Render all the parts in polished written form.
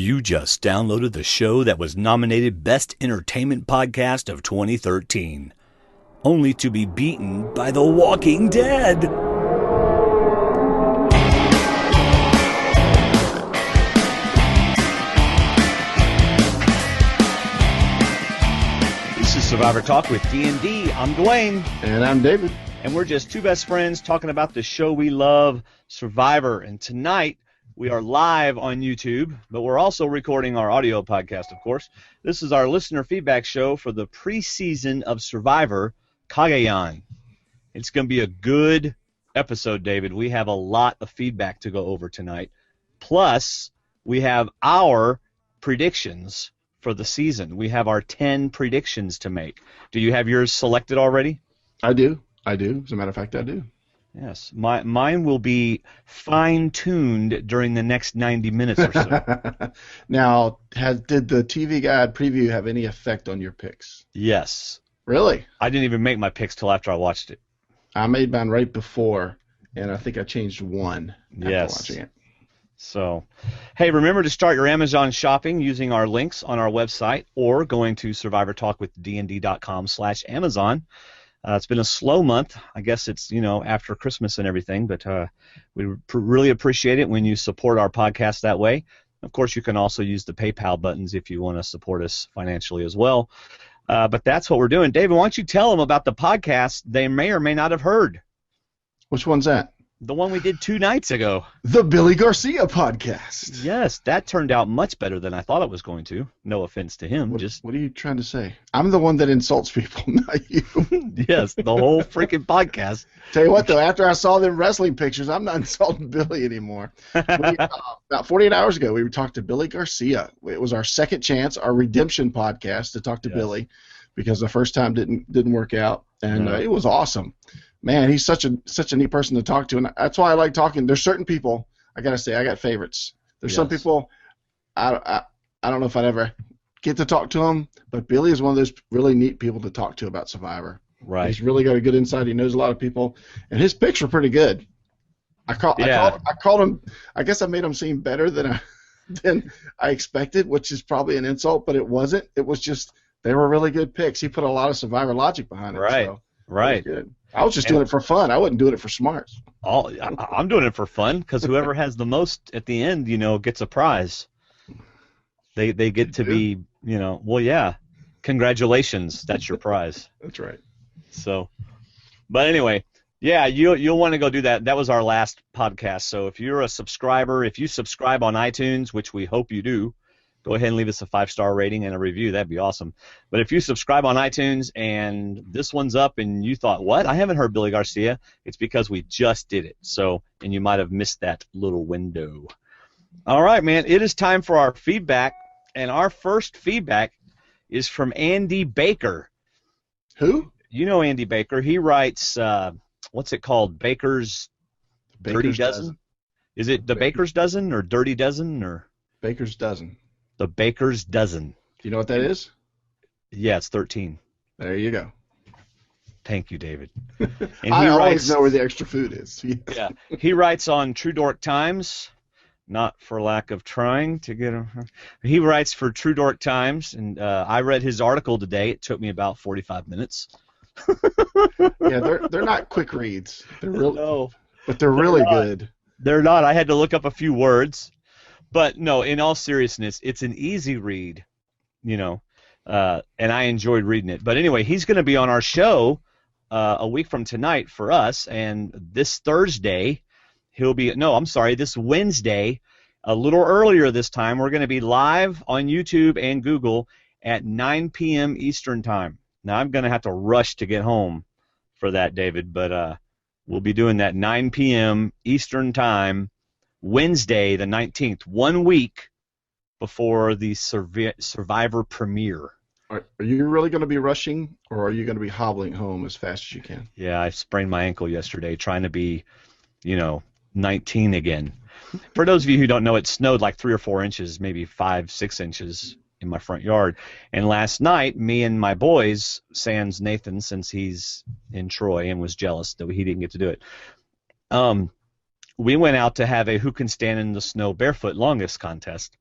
You just downloaded the show that was nominated Best Entertainment Podcast of 2013, only to be beaten by The Walking Dead. This is Survivor Talk with D&D. I'm Dwaine. And I'm David. And we're just two best friends talking about the show we love, Survivor. And tonight, we are live on YouTube, but we're also recording our audio podcast, of course. This is our listener feedback show for the preseason of Survivor, Cagayan. It's going to be a good episode, David. We have a lot of feedback to go over tonight. Plus, we have our predictions for the season. We have our 10 predictions to make. Do you have yours selected already? I do. As a matter of fact, I do. Yes, mine will be fine-tuned during the next 90 minutes or so. Now, did the TV Guide preview have any effect on your picks? Yes. Really? I didn't even make my picks till after I watched it. I made mine right before, and I think I changed one after watching it. So, hey, remember to start your Amazon shopping using our links on our website or going to survivortalkwithdnd.com/Amazon. It's been a slow month. I guess it's, after Christmas and everything, but we really appreciate it when you support our podcast that way. Of course, you can also use the PayPal buttons if you want to support us financially as well. But that's what we're doing. David, why don't you tell them about the podcast they may or may not have heard? Which one's that? The one we did 2 nights ago. The Billy Garcia podcast. Yes, that turned out much better than I thought it was going to. No offense to him. What are you trying to say? I'm the one that insults people, not you. Yes, the whole freaking podcast. Tell you what, though, after I saw them wrestling pictures, I'm not insulting Billy anymore. About 48 hours ago, we talked to Billy Garcia. It was our second chance, our redemption podcast to talk to Billy, because the first time didn't work out, and it was awesome. Man, he's such a neat person to talk to, and that's why I like talking. There's certain people, I gotta say, I got favorites. There's some people, I don't know if I'd ever get to talk to them, but Billy is one of those really neat people to talk to about Survivor. Right. He's really got a good insight. He knows a lot of people, and his picks were pretty good. I called him. I guess I made him seem better than I expected, which is probably an insult, but it wasn't. It was just they were really good picks. He put a lot of Survivor logic behind it. Right. So right. Good. I was just doing it for fun. I wasn't doing it for smarts. I'm doing it for fun because whoever has the most at the end, gets a prize. They get to be, well, yeah. Congratulations, that's your prize. That's right. So, but anyway, yeah, you'll want to go do that. That was our last podcast. So if you're a subscriber, if you subscribe on iTunes, which we hope you do, go ahead and leave us a 5-star rating and a review. That'd be awesome. But if you subscribe on iTunes and this one's up and you thought, what? I haven't heard Billy Garcia. It's because we just did it. So, and you might have missed that little window. All right, man. It is time for our feedback. And our first feedback is from Andy Baker. Who? You know Andy Baker. He writes, what's it called? Baker's Dirty Dozen? Is it the Baker's Dozen or Dirty Dozen or? Baker's Dozen. The Baker's Dozen. Do you know what that is? Yeah, it's 13. There you go. Thank you, David. And I always know where the extra food is. Yes. Yeah, he writes on True Dork Times, not for lack of trying to get him. He writes for True Dork Times, and I read his article today. It took me about 45 minutes. Yeah, they're not quick reads. They're really, no, but they're really good. They're not. I had to look up a few words. But, no, in all seriousness, it's an easy read, and I enjoyed reading it. But anyway, he's going to be on our show a week from tonight for us, and this Thursday this Wednesday, a little earlier this time, we're going to be live on YouTube and Google at 9 p.m. Eastern Time. Now, I'm going to have to rush to get home for that, David, but we'll be doing that 9 p.m. Eastern Time, Wednesday the 19th, 1 week before the Survivor premiere. Are you really going to be rushing, or are you going to be hobbling home as fast as you can? Yeah, I sprained my ankle yesterday trying to be, 19 again. For those of you who don't know, it snowed like 3 or 4 inches, maybe 5, 6 inches in my front yard. And last night, me and my boys, sans Nathan, since he's in Troy and was jealous that he didn't get to do it, we went out to have a who can stand in the snow barefoot longest contest.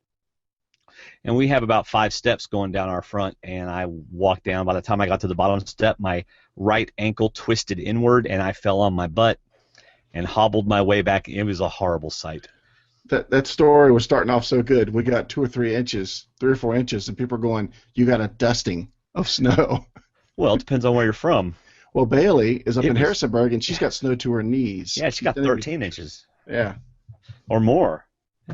and we have about 5 steps going down our front, and I walked down. By the time I got to the bottom step, my right ankle twisted inward, and I fell on my butt and hobbled my way back. It was a horrible sight. That story was starting off so good. We got 2 or 3 inches, 3 or 4 inches, and people are going, "You got a dusting of snow." Well, it depends on where you're from. Well, Bailey is up in Harrisonburg, and she's got snow to her knees. Yeah, she got 13 inches. Yeah. Or more.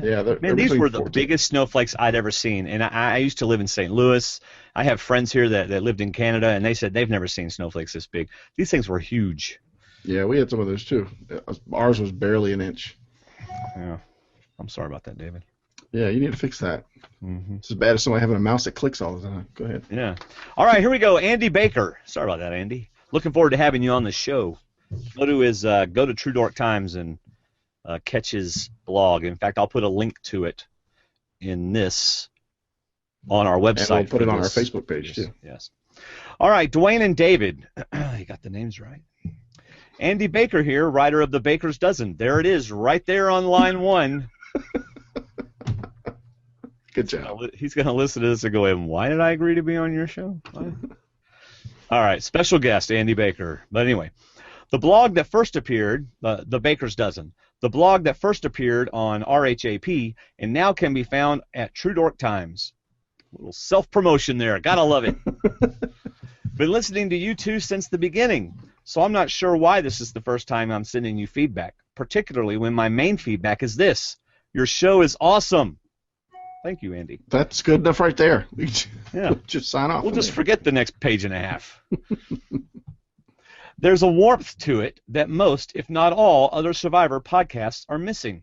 Yeah, man, these were the biggest snowflakes I'd ever seen. And I used to live in St. Louis. I have friends here that lived in Canada, and they said they've never seen snowflakes this big. These things were huge. Yeah, we had some of those too. Ours was barely an inch. Yeah. I'm sorry about that, David. Yeah, you need to fix that. Mm-hmm. It's as bad as somebody having a mouse that clicks all the time. Go ahead. Yeah. All right, here we go. Andy Baker. Sorry about that, Andy. Looking forward to having you on the show. Go to True Dork Times and catch his blog. In fact, I'll put a link to it in this on our website. And we'll put it on our Facebook page, too. Yes. All right, Dwaine and David. You got the names right. Andy Baker here, writer of The Baker's Dozen. There it is, right there on line 1. Good job. He's going to listen to this and go, why did I agree to be on your show? All right, special guest, Andy Baker. But anyway, the blog that first appeared, The Baker's Dozen, the blog that first appeared on RHAP and now can be found at True Dork Times. A little self-promotion there. Gotta love it. Been listening to you two since the beginning, so I'm not sure why this is the first time I'm sending you feedback, particularly when my main feedback is this. Your show is awesome. Thank you, Andy. That's good enough right there. Yeah. Just sign off. We'll just forget the next page and a half. There's a warmth to it that most, if not all, other Survivor podcasts are missing.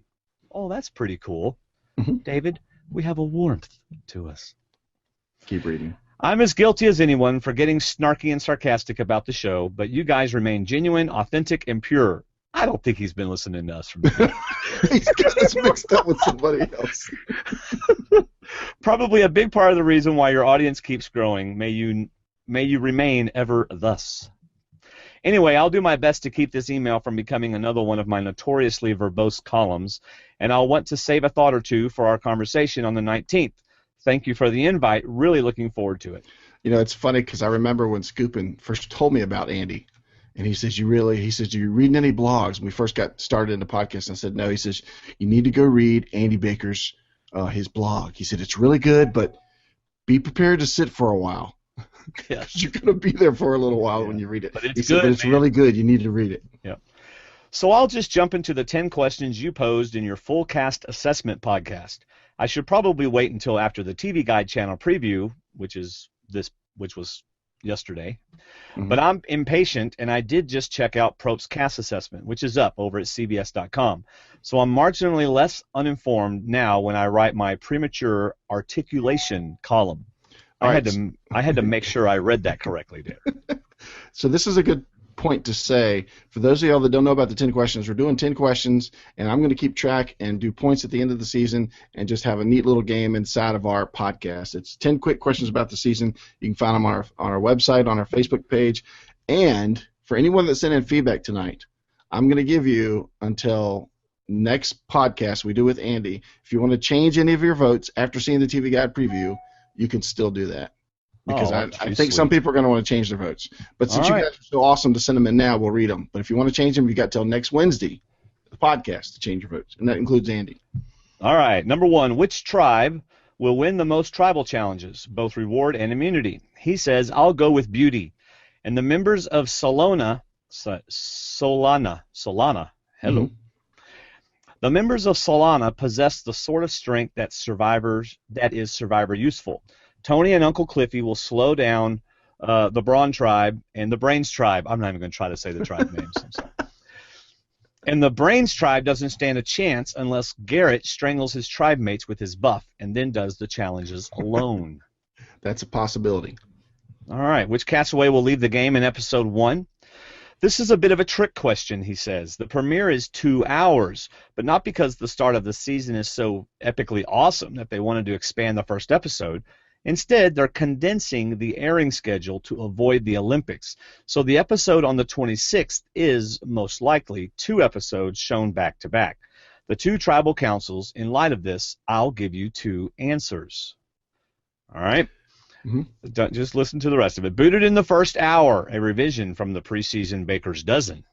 Oh, that's pretty cool. Mm-hmm. David, we have a warmth to us. Keep reading. I'm as guilty as anyone for getting snarky and sarcastic about the show, but you guys remain genuine, authentic, and pure. I don't think he's been listening to us from the beginning. He's got us mixed up with somebody else. Probably a big part of the reason why your audience keeps growing. May you remain ever thus. Anyway, I'll do my best to keep this email from becoming another one of my notoriously verbose columns, and I'll want to save a thought or two for our conversation on the 19th. Thank you for the invite. Really looking forward to it. You know, it's funny because I remember when Scoopin first told me about Andy, and he says, "You reading any blogs?" When we first got started in the podcast, and I said, "No." He says, "You need to go read Andy Baker's his blog." He said, "It's really good, but be prepared to sit for a while." Yeah. You're going to be there for a little while when you read it. But it's he said, good, but it's really good. You need to read it. Yeah. So I'll just jump into the 10 questions you posed in your full cast assessment podcast. I should probably wait until after the TV Guide channel preview, which was yesterday. Mm-hmm. But I'm impatient, and I did just check out Probst's cast assessment, which is up over at cbs.com. So I'm marginally less uninformed now when I write my premature articulation column. I had to make sure I read that correctly there. So this is a good point to say. For those of y'all that don't know about the 10 questions, we're doing 10 questions, and I'm going to keep track and do points at the end of the season and just have a neat little game inside of our podcast. It's 10 quick questions about the season. You can find them on our website, on our Facebook page. And for anyone that sent in feedback tonight, I'm going to give you until next podcast we do with Andy. If you want to change any of your votes after seeing the TV Guide preview, you can still do that. Because I think some people are going to want to change their votes. But since you guys are so awesome to send them in now, we'll read them. But if you want to change them, you got till next Wednesday, the podcast, to change your votes. And that includes Andy. All right. Number 1, which tribe will win the most tribal challenges, both reward and immunity? He says, I'll go with beauty. And the members of Solana, hello. Mm-hmm. The members of Solana possess the sort of strength that is Survivor useful. Tony and Uncle Cliffy will slow down the Brawn tribe and the Brains tribe. I'm not even going to try to say the tribe names. I'm sorry. And the Brains tribe doesn't stand a chance unless Garrett strangles his tribe mates with his buff and then does the challenges alone. That's a possibility. All right. Which castaway will leave the game in episode 1? This is a bit of a trick question, he says. The premiere is 2 hours, but not because the start of the season is so epically awesome that they wanted to expand the first episode. Instead, they're condensing the airing schedule to avoid the Olympics. So the episode on the 26th is, most likely, 2 episodes shown back-to-back. The 2 tribal councils, in light of this, I'll give you 2 answers. All right? Mhm. Don't just listen to the rest of it. Booted in the first hour, a revision from the preseason Baker's Dozen.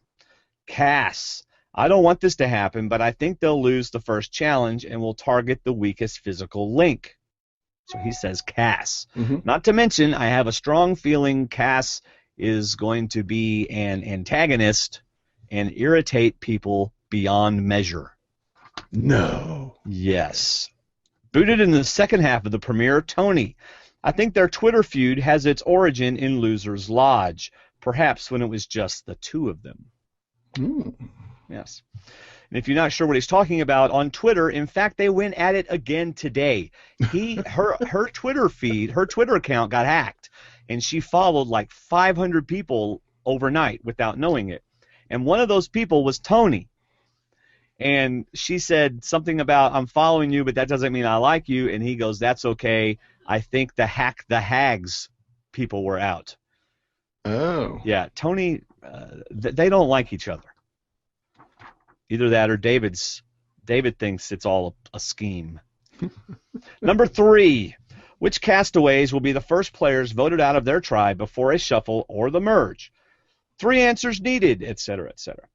Cass. I don't want this to happen, but I think they'll lose the first challenge and will target the weakest physical link. So he says Cass. Mhm. Not to mention, I have a strong feeling Cass is going to be an antagonist and irritate people beyond measure. No. Yes. Booted in the second half of the premiere, Tony. I think their Twitter feud has its origin in Loser's Lodge, perhaps when it was just the two of them. Mm. Yes. And if you're not sure what he's talking about, on Twitter, in fact, they went at it again today. Her Twitter feed, her Twitter account got hacked, and she followed like 500 people overnight without knowing it. And one of those people was Tony. And she said something about, I'm following you, but that doesn't mean I like you. And he goes, that's okay. I think the Hags people were out. Oh. Yeah, Tony, they don't like each other. Either that or David thinks it's all a scheme. Number 3, which castaways will be the first players voted out of their tribe before a shuffle or the merge? 3 answers needed, etc., etc.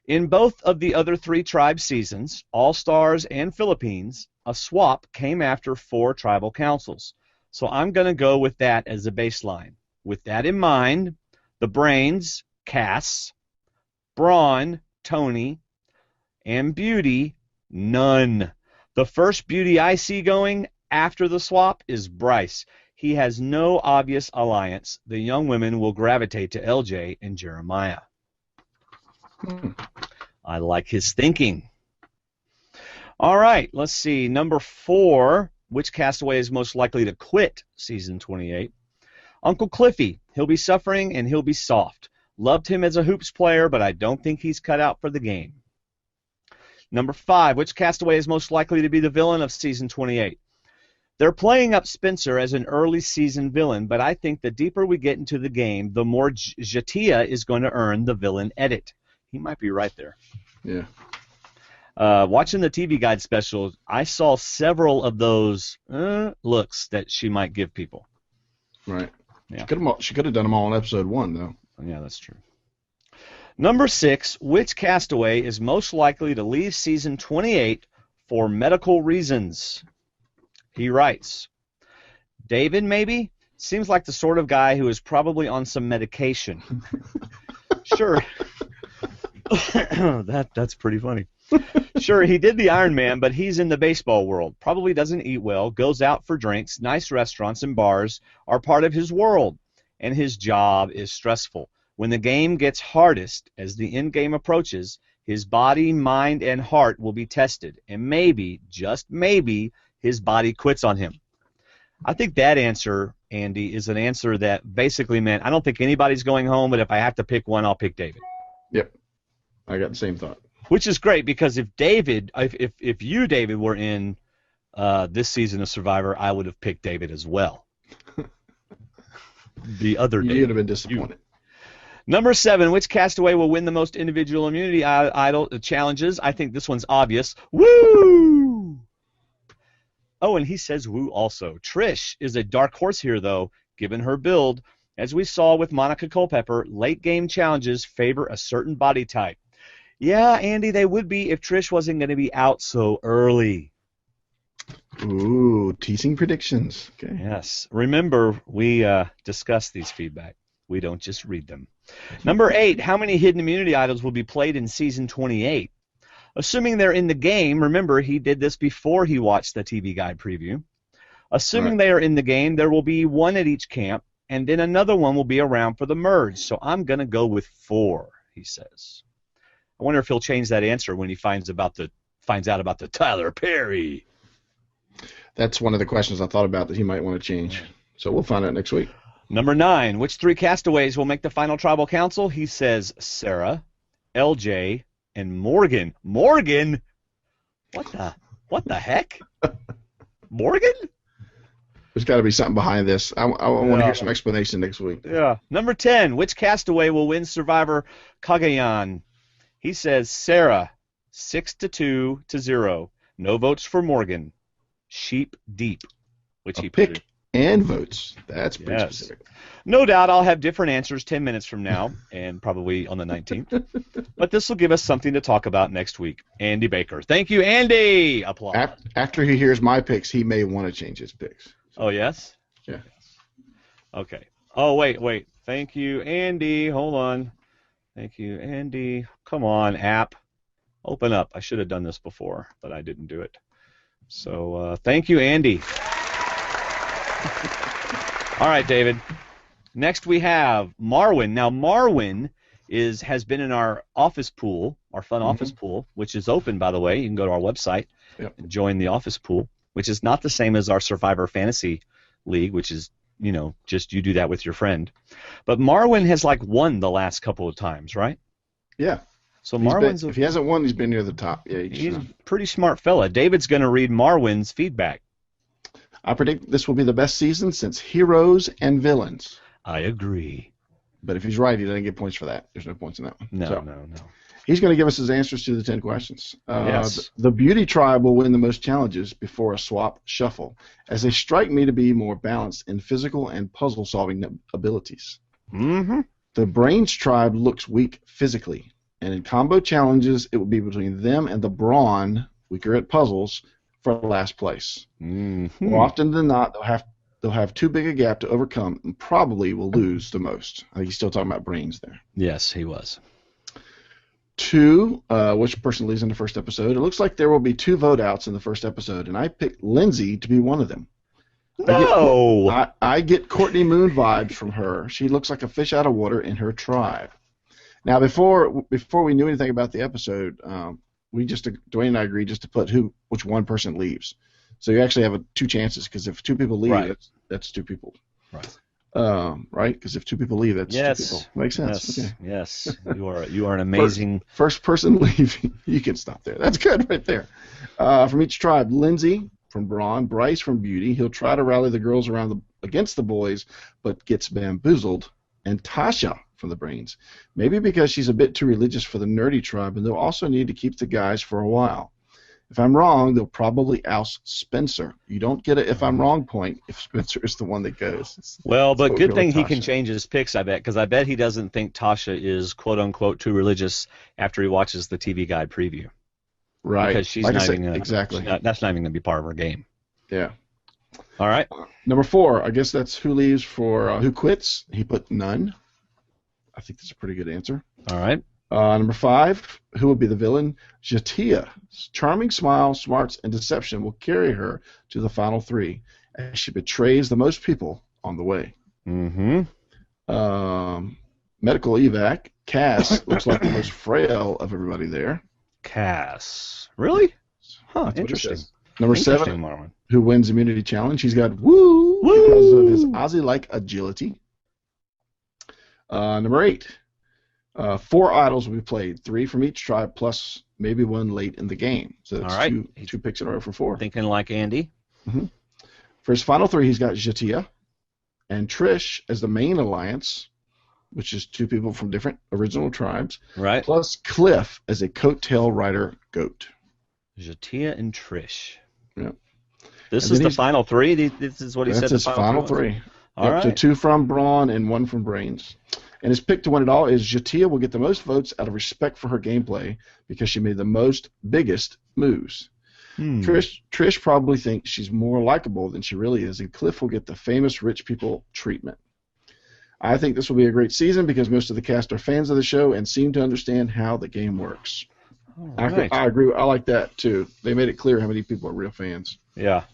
In both of the other 3 tribe seasons, All-Stars and Philippines, a swap came after 4 tribal councils. So I'm going to go with that as a baseline. With that in mind, the brains, Cass, brawn, Tony, and beauty, none. The first beauty I see going after the swap is Bryce. He has no obvious alliance. The young women will gravitate to LJ and Jeremiah. I like his thinking. All right, let's see. Number 4, which castaway is most likely to quit season 28? Uncle Cliffy. He'll be suffering and he'll be soft. Loved him as a hoops player, but I don't think he's cut out for the game. Number 5, which castaway is most likely to be the villain of season 28? They're playing up Spencer as an early season villain, but I think the deeper we get into the game, the more Jatia is going to earn the villain edit. He might be right there. Yeah. Watching the TV Guide special, I saw several of those looks that she might give people. Right. Yeah. She could have done them all in episode 1, though. Yeah, that's true. Number 6, which castaway is most likely to leave season 28 for medical reasons? He writes, David, maybe? Seems like the sort of guy who is probably on some medication. Sure. That's pretty funny. Sure, he did the Iron Man, but he's in the baseball world. Probably doesn't eat well, goes out for drinks, nice restaurants and bars are part of his world, and his job is stressful. When the game gets hardest, as the end game approaches, his body, mind, and heart will be tested, and maybe, just maybe, his body quits on him. I think that answer, Andy, is an answer that basically meant I don't think anybody's going home, but if I have to pick one, I'll pick David. Yep. I got the same thought. Which is great because if you, David, were in this season of Survivor, I would have picked David as well. The other David. You would have been disappointed. Number 7, which castaway will win the most individual immunity idol challenges? I think this one's obvious. Woo! Oh, and he says woo also. Trish is a dark horse here, though, given her build. As we saw with Monica Culpepper, late game challenges favor a certain body type. Yeah, Andy, they would be if Trish wasn't going to be out so early. Ooh, teasing predictions. Okay. Yes. Remember, we discuss these feedback. We don't just read them. Number 8, how many hidden immunity idols will be played in season 28? Assuming they're in the game, remember he did this before he watched the TV Guide preview. Assuming they are in the game, there will be one at each camp, and then another one will be around for the merge. So I'm going to go with 4, he says. I wonder if he'll change that answer when he finds out about the Tyler Perry. That's one of the questions I thought about that he might want to change. So we'll find out next week. Number 9, which 3 castaways will make the final tribal council? He says Sarah, LJ, and Morgan. Morgan? What the heck? Morgan? There's got to be something behind this. I want to hear some explanation next week. Yeah. Number 10, which castaway will win Survivor Cagayan? He says Sarah, 6-2-0. No votes for Morgan. Sheep deep. Which he pick and votes. That's pretty Yes. specific. No doubt I'll have different answers 10 minutes from now, and probably on the 19th. But this will give us something to talk about next week. Andy Baker. Thank you, Andy! Applause. After he hears my picks, he may want to change his picks. Oh, yes? Yeah. Okay. Oh, wait. Thank you, Andy. Hold on. Thank you, Andy. Come on, app. Open up. I should have done this before, but I didn't do it. So thank you, Andy. All right, David. Next we have Marwin. Now, Marwin has been in our office pool, our fun office pool, which is open, by the way. You can go to our website and join the office pool, which is not the same as our Survivor Fantasy League, which is, just you do that with your friend. But Marwin has, won the last couple of times, right? Yeah. So Marwin's if he hasn't won, he's been near the top. Yeah, he's a pretty smart fella. David's going to read Marwin's feedback. I predict this will be the best season since Heroes and Villains. I agree. But if he's right, he doesn't get points for that. There's no points in that one. No. He's going to give us his answers to the 10 questions. Yes. The beauty tribe will win the most challenges before a swap shuffle, as they strike me to be more balanced in physical and puzzle-solving abilities. Mm-hmm. The brains tribe looks weak physically, and in combo challenges, it will be between them and the brawn, weaker at puzzles, for last place. Mm-hmm. More often than not, they'll have too big a gap to overcome and probably will lose the most. I think he's still talking about brains there. Yes, he was. 2, which person leaves in the first episode? It looks like there will be 2 vote outs in the first episode, and I picked Lindsay to be one of them. No! I get Courtney Moon vibes from her. She looks like a fish out of water in her tribe. Now, before we knew anything about the episode, Dwayne and I agreed just to put which one person leaves. So you actually have 2 chances, because if 2 people leave, right, that's 2 people. Right. Right? Because if 2 people leave, that's 2 people. Makes sense. Yes. Okay. Yes. You are an amazing. First person leaving. You can stop there. That's good right there. From each tribe, Lindsay from Brawn, Bryce from Beauty. He'll try to rally the girls against the boys, but gets bamboozled. And Tasha from the Brains. Maybe because she's a bit too religious for the nerdy tribe, and they'll also need to keep the guys for a while. If I'm wrong, they'll probably oust Spencer. You don't get a if I'm wrong point if Spencer is the one that goes. Well, but good thing he Tasha can change his picks, I bet, because I bet he doesn't think Tasha is quote-unquote too religious after he watches the TV Guide preview. Right. Because she's like not said, even exactly. That's not even going to be part of her game. Yeah. All right. Number 4, I guess that's who leaves for who quits. He put none. I think that's a pretty good answer. All right. Number 5, who would be the villain? Jatia. Charming smile, smarts, and deception will carry her to the final 3 as she betrays the most people on the way. Mm-hmm. Medical evac. Cass looks like the most frail of everybody there. Cass. Really? Huh, That's interesting. Number Interesting, 7, Marwin. who wins immunity challenge? He's got woo because of his Aussie-like agility. Number 8, 4 idols will be played, 3 from each tribe plus maybe 1 late in the game. So that's all right. two picks in a row for 4. Thinking like Andy. Mm-hmm. For his final 3, he's got Jatia and Trish as the main alliance, which is 2 people from different original tribes, Right. plus Cliff as a coattail rider goat. Jatia and Trish. Yeah. This And is then the he's- final 3? This is what he said. That's his the final three 3. All right. So 2 from Brawn and 1 from Brains. And his pick to win it all is Jatia will get the most votes out of respect for her gameplay because she made the biggest moves. Trish probably thinks she's more likable than she really is, and Cliff will get the famous rich people treatment. I think this will be a great season because most of the cast are fans of the show and seem to understand how the game works. Right. I agree. I like that, too. They made it clear how many people are real fans. Yeah.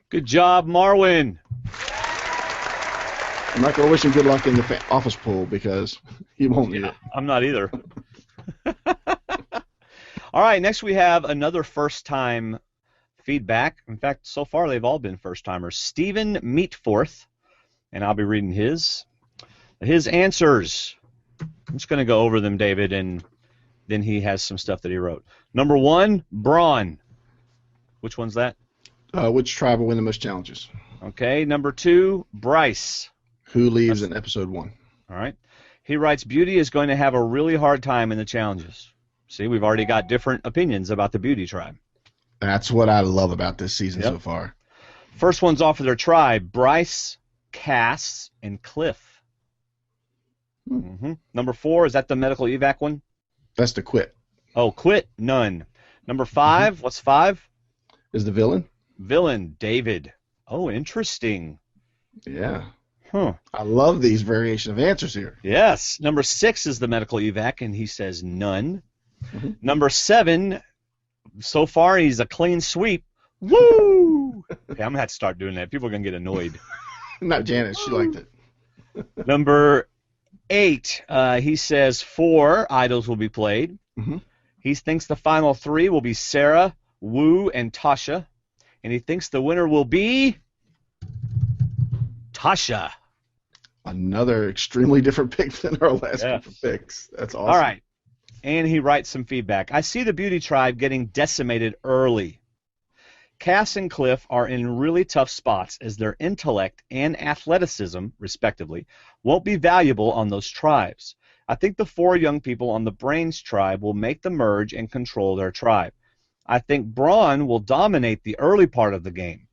Good job, Marwin. I'm not going to wish him good luck in the office pool because he won't need it. I'm not either. All right, next we have another first-time feedback. In fact, so far they've all been first-timers. Stephen Meatforth, and I'll be reading his answers. I'm just going to go over them, David, and then he has some stuff that he wrote. Number 1, Braun. Which one's that? Which tribe will win the most challenges? Okay, number 2, Bryce. Who leaves in episode 1? All right. He writes, Beauty is going to have a really hard time in the challenges. See, we've already got different opinions about the Beauty tribe. That's what I love about this season so far. First one's off of their tribe: Bryce, Cass, and Cliff. Number 4, is that the medical evac one? That's the quit. Oh, quit, none. Number 5, what's 5? Is the villain? Villain, David. Oh, interesting. Yeah. Huh. I love these variation of answers here. Yes. Number 6 is the medical evac, and he says none. Number 7, so far he's a clean sweep. Woo! Okay, I'm going to have to start doing that. People are going to get annoyed. Not Janice. She liked it. Number 8, he says 4 idols will be played. He thinks the final 3 will be Sarah, Wu, and Tasha. And he thinks the winner will be Tasha. Another extremely different pick than our last group of picks. That's awesome. All right. And he writes some feedback. I see the beauty tribe getting decimated early. Cass and Cliff are in really tough spots as their intellect and athleticism, respectively, won't be valuable on those tribes. I think the 4 young people on the Brains tribe will make the merge and control their tribe. I think Braun will dominate the early part of the game.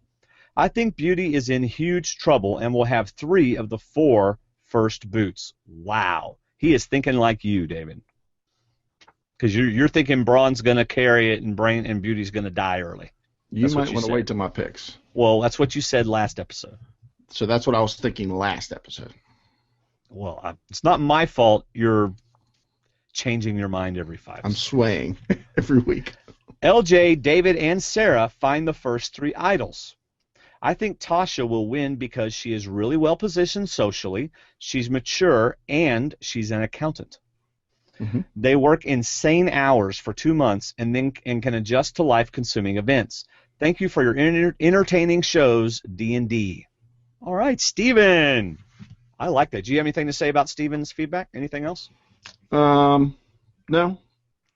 I think Beauty is in huge trouble and will have 3 of the 4 first boots. Wow. He is thinking like you, David. Because you're thinking Braun's going to carry it and Beauty's going to die early. You might want to wait till my picks. Well, that's what you said last episode. So that's what I was thinking last episode. Well, it's not my fault you're changing your mind every 5 I'm swaying every week. LJ, David, and Sarah find the first 3 idols. I think Tasha will win because she is really well positioned socially, she's mature, and she's an accountant. They work insane hours for 2 months and can adjust to life-consuming events. Thank you for your entertaining shows, D&D. All right, Steven. I like that. Do you have anything to say about Steven's feedback? Anything else? No.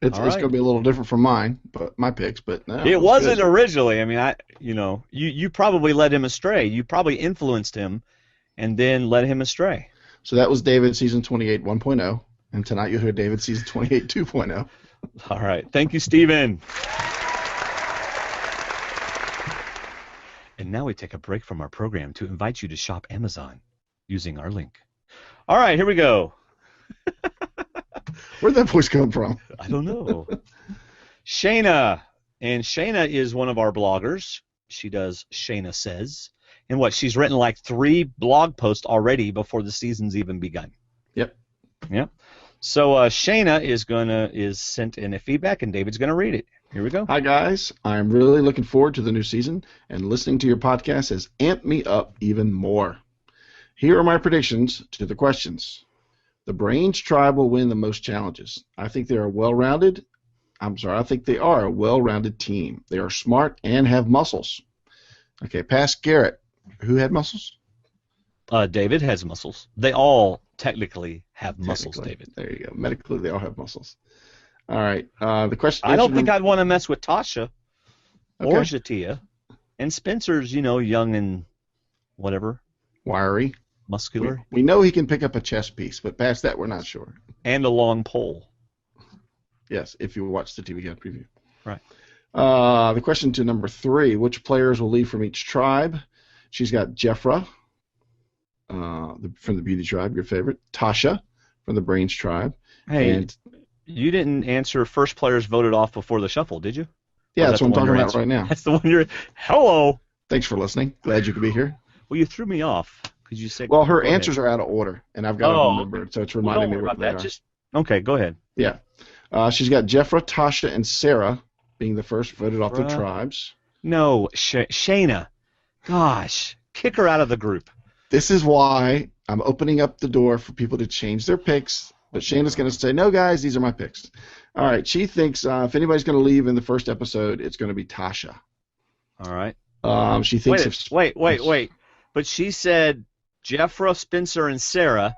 It's going to be a little different from mine, but my picks. But no, it wasn't good. Originally. I mean, you probably led him astray. You probably influenced him, and then led him astray. So that was David season 28 1.0, and tonight you'll hear David season 28 2.0. All right, thank you, Steven. And now we take a break from our program to invite you to shop Amazon using our link. All right, here we go. Where'd that voice come from? I don't know. Shayna. And Shayna is one of our bloggers. She does Shayna Says. And what? She's written like 3 blog posts already before the season's even begun. Yep. So Shayna is sent in a feedback, and David's going to read it. Here we go. Hi, guys. I'm really looking forward to the new season, and listening to your podcast has amped me up even more. Here are my predictions to the questions. The Brains tribe will win the most challenges. I think they are I think they are a well-rounded team. They are smart and have muscles. Okay, past Garrett. Who had muscles? David has muscles. They all technically have muscles, David. There you go. Medically, they all have muscles. All right. The question. I don't think I'd want to mess with Tasha or Jatia. And Spencer's, young and whatever. Wiry. Muscular. We know he can pick up a chess piece, but past that, we're not sure. And a long pole. Yes, if you watch the TV Guide preview. Right. The question to number 3, which players will leave from each tribe? She's got Jeffra from the Beauty tribe, your favorite. Tasha from the Brains tribe. Hey, and you didn't answer first players voted off before the shuffle, did you? Yeah, that's what I'm talking about right now. That's the one you're... Hello! Thanks for listening. Glad you could be here. Well, you threw me off. You say, well, her answers are out of order, and I've got to remember, so it's reminding me what they are. Okay, go ahead. Yeah. She's got Jeffra, Tasha, and Sarah being the first voted off the tribes. No, Shayna. Gosh, kick her out of the group. This is why I'm opening up the door for people to change their picks, but Shayna's going to say, no, guys, these are my picks. All right, she thinks if anybody's going to leave in the first episode, it's going to be Tasha. All right. She thinks Wait. But she said Jeffra, Spencer, and Sarah,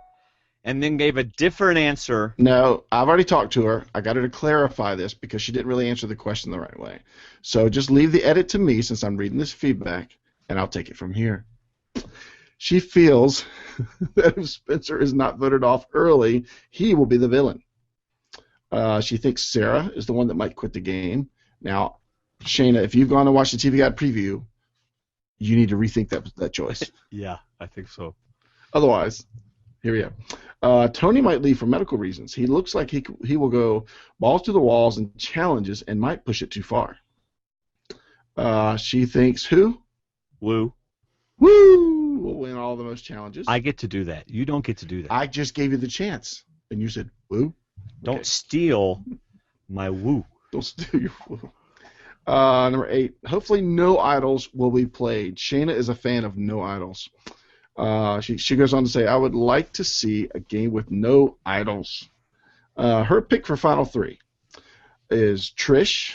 and then gave a different answer. No, I've already talked to her. I got her to clarify this because she didn't really answer the question the right way. So just leave the edit to me since I'm reading this feedback, and I'll take it from here. She feels that if Spencer is not voted off early, he will be the villain. She thinks Sarah is the one that might quit the game. Now, Shayna, if you've gone to watch the TV Guide preview, you need to rethink that choice. Yeah, I think so. Otherwise, here we go. Tony might leave for medical reasons. He looks like he will go balls to the walls and challenges and might push it too far. She thinks who? Woo. Woo will win all the most challenges. I get to do that. You don't get to do that. I just gave you the chance, and you said woo. Don't steal my woo. Don't steal your woo. Number 8. Hopefully no idols will be played. Shayna is a fan of no idols. She goes on to say, I would like to see a game with no idols. Her pick for Final 3 is Trish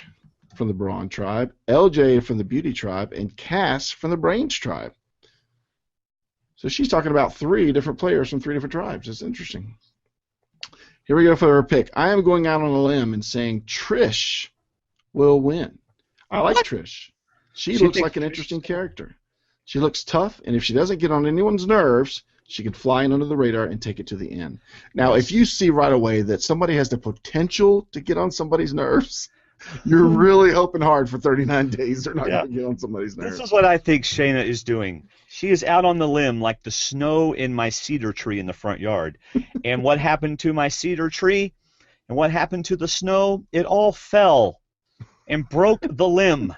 from the Braun tribe, LJ from the Beauty tribe, and Cass from the Brains tribe. So she's talking about 3 different players from 3 different tribes. It's interesting. Here we go for her pick. I am going out on a limb and saying Trish will win. I like Trish. She looks like an interesting character. She looks tough, and if she doesn't get on anyone's nerves, she can fly in under the radar and take it to the end. Now, if you see right away that somebody has the potential to get on somebody's nerves, you're really hoping hard for 39 days they're not going to get on somebody's nerves. This is what I think Shayna is doing. She is out on the limb like the snow in my cedar tree in the front yard. And what happened to my cedar tree and what happened to the snow? It all fell and broke the limb.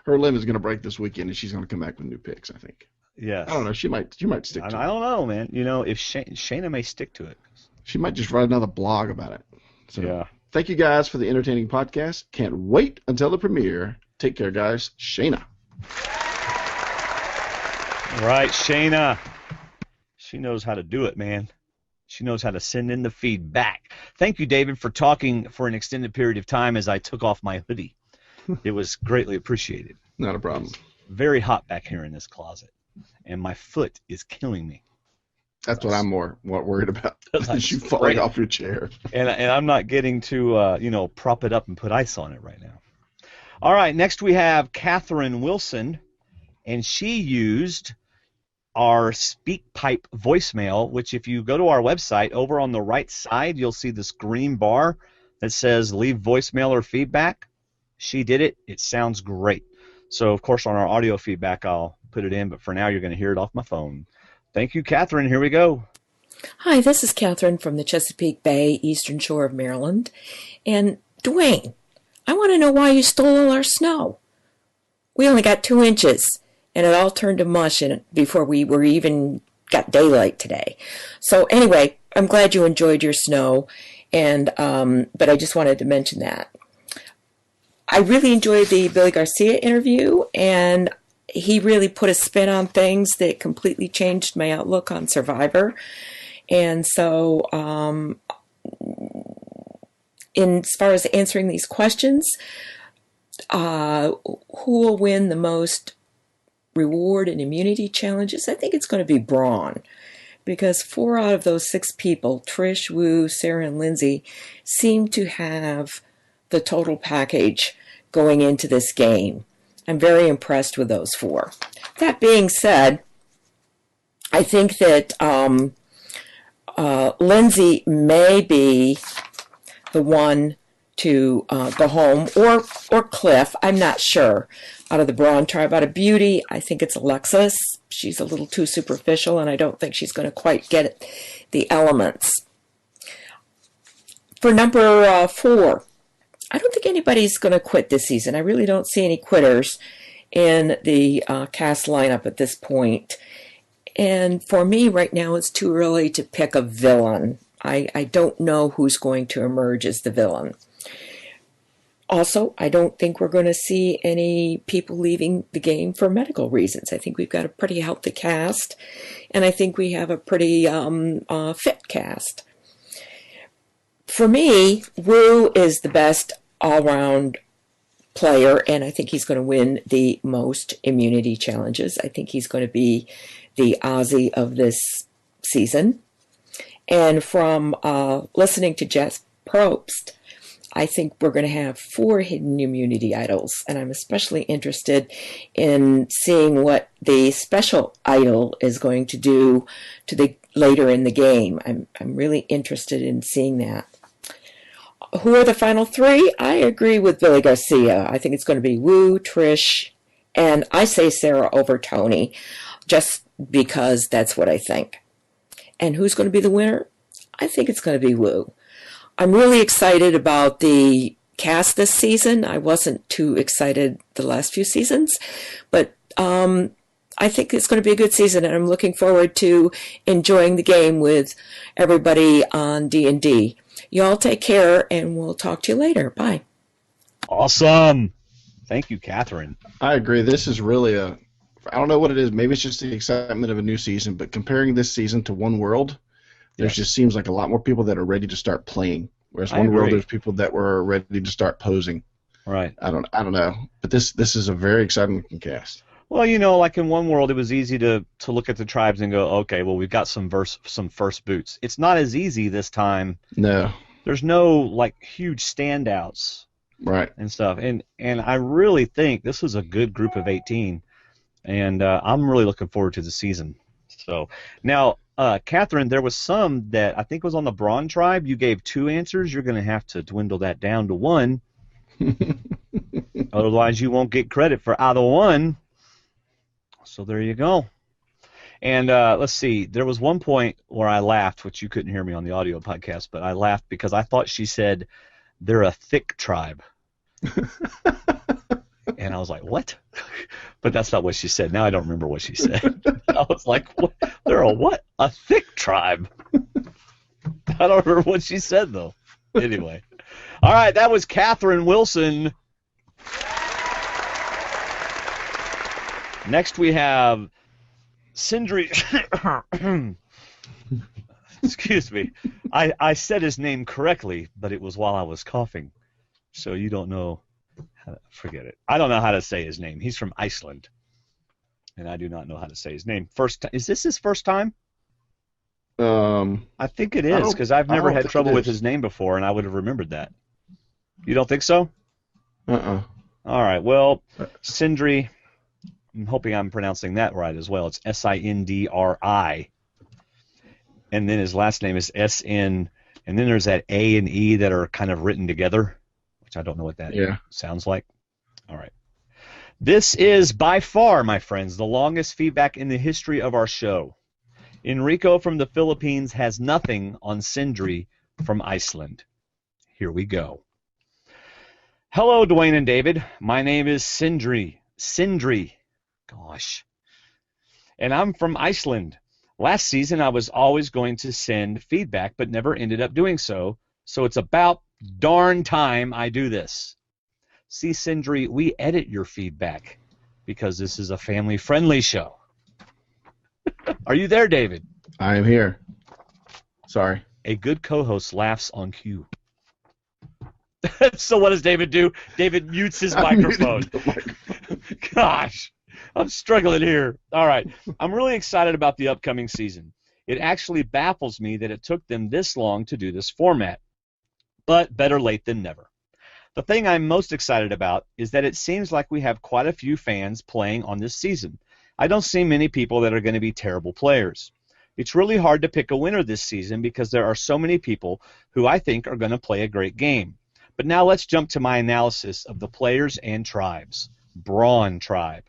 Her limb is going to break this weekend, and she's going to come back with new picks, I think. Yes. I don't know. She might stick to it. I don't know, man. You know, if Shayna may stick to it. She might just write another blog about it. So, yeah. Thank you guys for the entertaining podcast. Can't wait until the premiere. Take care, guys. Shayna. Right, Shayna. She knows how to do it, man. She knows how to send in the feedback. Thank you, David, for talking for an extended period of time as I took off my hoodie. It was greatly appreciated. Not a problem. Very hot back here in this closet, and my foot is killing me. That's what I'm more worried about. You falling off your chair. And I'm not getting to prop it up and put ice on it right now. All right, next we have Catherine Wilson, and she used our SpeakPipe voicemail, which if you go to our website, over on the right side, you'll see this green bar that says leave voicemail or feedback. She did it. It sounds great. So, of course, on our audio feedback, I'll put it in, but for now, you're going to hear it off my phone. Thank you, Catherine. Here we go. Hi, this is Catherine from the Chesapeake Bay, Eastern Shore of Maryland. And, Dwayne, I want to know why you stole all our snow. We only got 2 inches, and it all turned to mush before we were even got daylight today. So, anyway, I'm glad you enjoyed your snow, and but I just wanted to mention that. I really enjoyed the Billy Garcia interview, and he really put a spin on things that completely changed my outlook on Survivor. And so, as far as answering these questions, who will win the most reward and immunity challenges? I think it's going to be Braun, because 4 out of those 6 people, Trish, Wu, Sarah, and Lindsay, seem to have the total package going into this game. I'm very impressed with those 4. That being said, I think that Lindsay may be the one to go home, or Cliff. I'm not sure. Out of the Braun tribe, out of Beauty, I think it's Alexis. She's a little too superficial, and I don't think she's going to quite get the elements. For number 4, I don't think anybody's going to quit this season. I really don't see any quitters in the cast lineup at this point. And for me right now, it's too early to pick a villain. I don't know who's going to emerge as the villain. Also, I don't think we're going to see any people leaving the game for medical reasons. I think we've got a pretty healthy cast, and I think we have a pretty fit cast. For me, Wu is the best all-round player, and I think he's going to win the most immunity challenges. I think he's going to be the Aussie of this season. And from listening to Jess Probst, I think we're going to have 4 hidden immunity idols, and I'm especially interested in seeing what the special idol is going to do to the later in the game. I'm really interested in seeing that. Who are the final 3? I agree with Billy Garcia. I think it's going to be Wu, Trish, And I say Sarah over Tony just because that's what I think. And who's going to be the winner? I think it's going to be Wu. I'm really excited about the cast this season. I wasn't too excited the last few seasons, but I think it's going to be a good season, and I'm looking forward to enjoying the game with everybody on D&D. You all take care, and we'll talk to you later. Bye. Awesome. Thank you, Catherine. I agree. This is really I don't know what it is. Maybe it's just the excitement of a new season, but comparing this season to One World, there just seems like a lot more people that are ready to start playing. Whereas One World, there's people that were ready to start posing. Right. I don't know. But this is a very exciting looking cast. Well, like in One World, it was easy to look at the tribes and go, okay, well, we've got some first boots. It's not as easy this time. No. There's no huge standouts. Right. And stuff. And I really think this was a good group of 18. And I'm really looking forward to the season. So now, Catherine, there was some that I think was on the Braun tribe. You gave 2 answers. You're going to have to dwindle that down to 1. Otherwise, you won't get credit for either one. So there you go. And let's see. There was one point where I laughed, which you couldn't hear me on the audio podcast, but I laughed because I thought she said they're a thick tribe. And I was like, what? But that's not what she said. Now I don't remember what she said. I was like, what? They're a what? A thick tribe. I don't remember what she said, though. Anyway. All right, that was Catherine Wilson. Next we have Sindri. Excuse me. I said his name correctly, but it was while I was coughing. So you don't know how to, forget it. I don't know how to say his name. He's from Iceland. And I do not know how to say his name. Is this his first time? I think it is, because I've never had trouble with his name before, and I would have remembered that. You don't think so? Uh-uh. All right. Well, Sindri, I'm hoping I'm pronouncing that right as well. It's Sindri. And then his last name is SN. And then there's that A and E that are kind of written together, which I don't know what that sounds like. All right. This is by far, my friends, the longest feedback in the history of our show. Enrico from the Philippines has nothing on Sindri from Iceland. Here we go. Hello, Dwaine and David. My name is Sindri. Gosh. And I'm from Iceland. Last season, I was always going to send feedback, but never ended up doing so. So it's about darn time I do this. See, Sindri, we edit your feedback because this is a family-friendly show. Are you there, David? I am here. Sorry. A good co-host laughs on cue. So what does David do? David mutes his microphone. Gosh, I'm struggling here. All right. I'm really excited about the upcoming season. It actually baffles me that it took them this long to do this format. But better late than never. The thing I'm most excited about is that it seems like we have quite a few fans playing on this season. I don't see many people that are going to be terrible players. It's really hard to pick a winner this season because there are so many people who I think are going to play a great game. But now let's jump to my analysis of the players and tribes. Braun tribe.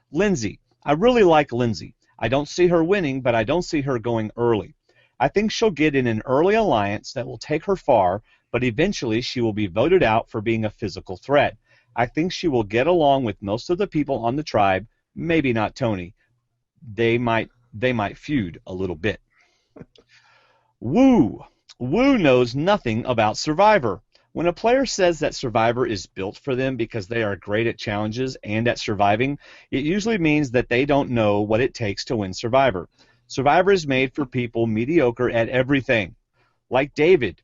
Lindsay. I really like Lindsay. I don't see her winning, but I don't see her going early. I think she'll get in an early alliance that will take her far, but eventually she will be voted out for being a physical threat. I think she will get along with most of the people on the tribe, maybe not Tony. They might feud a little bit. Wu. Wu knows nothing about Survivor. When a player says that Survivor is built for them because they are great at challenges and at surviving, it usually means that they don't know what it takes to win Survivor. Survivor is made for people mediocre at everything, like David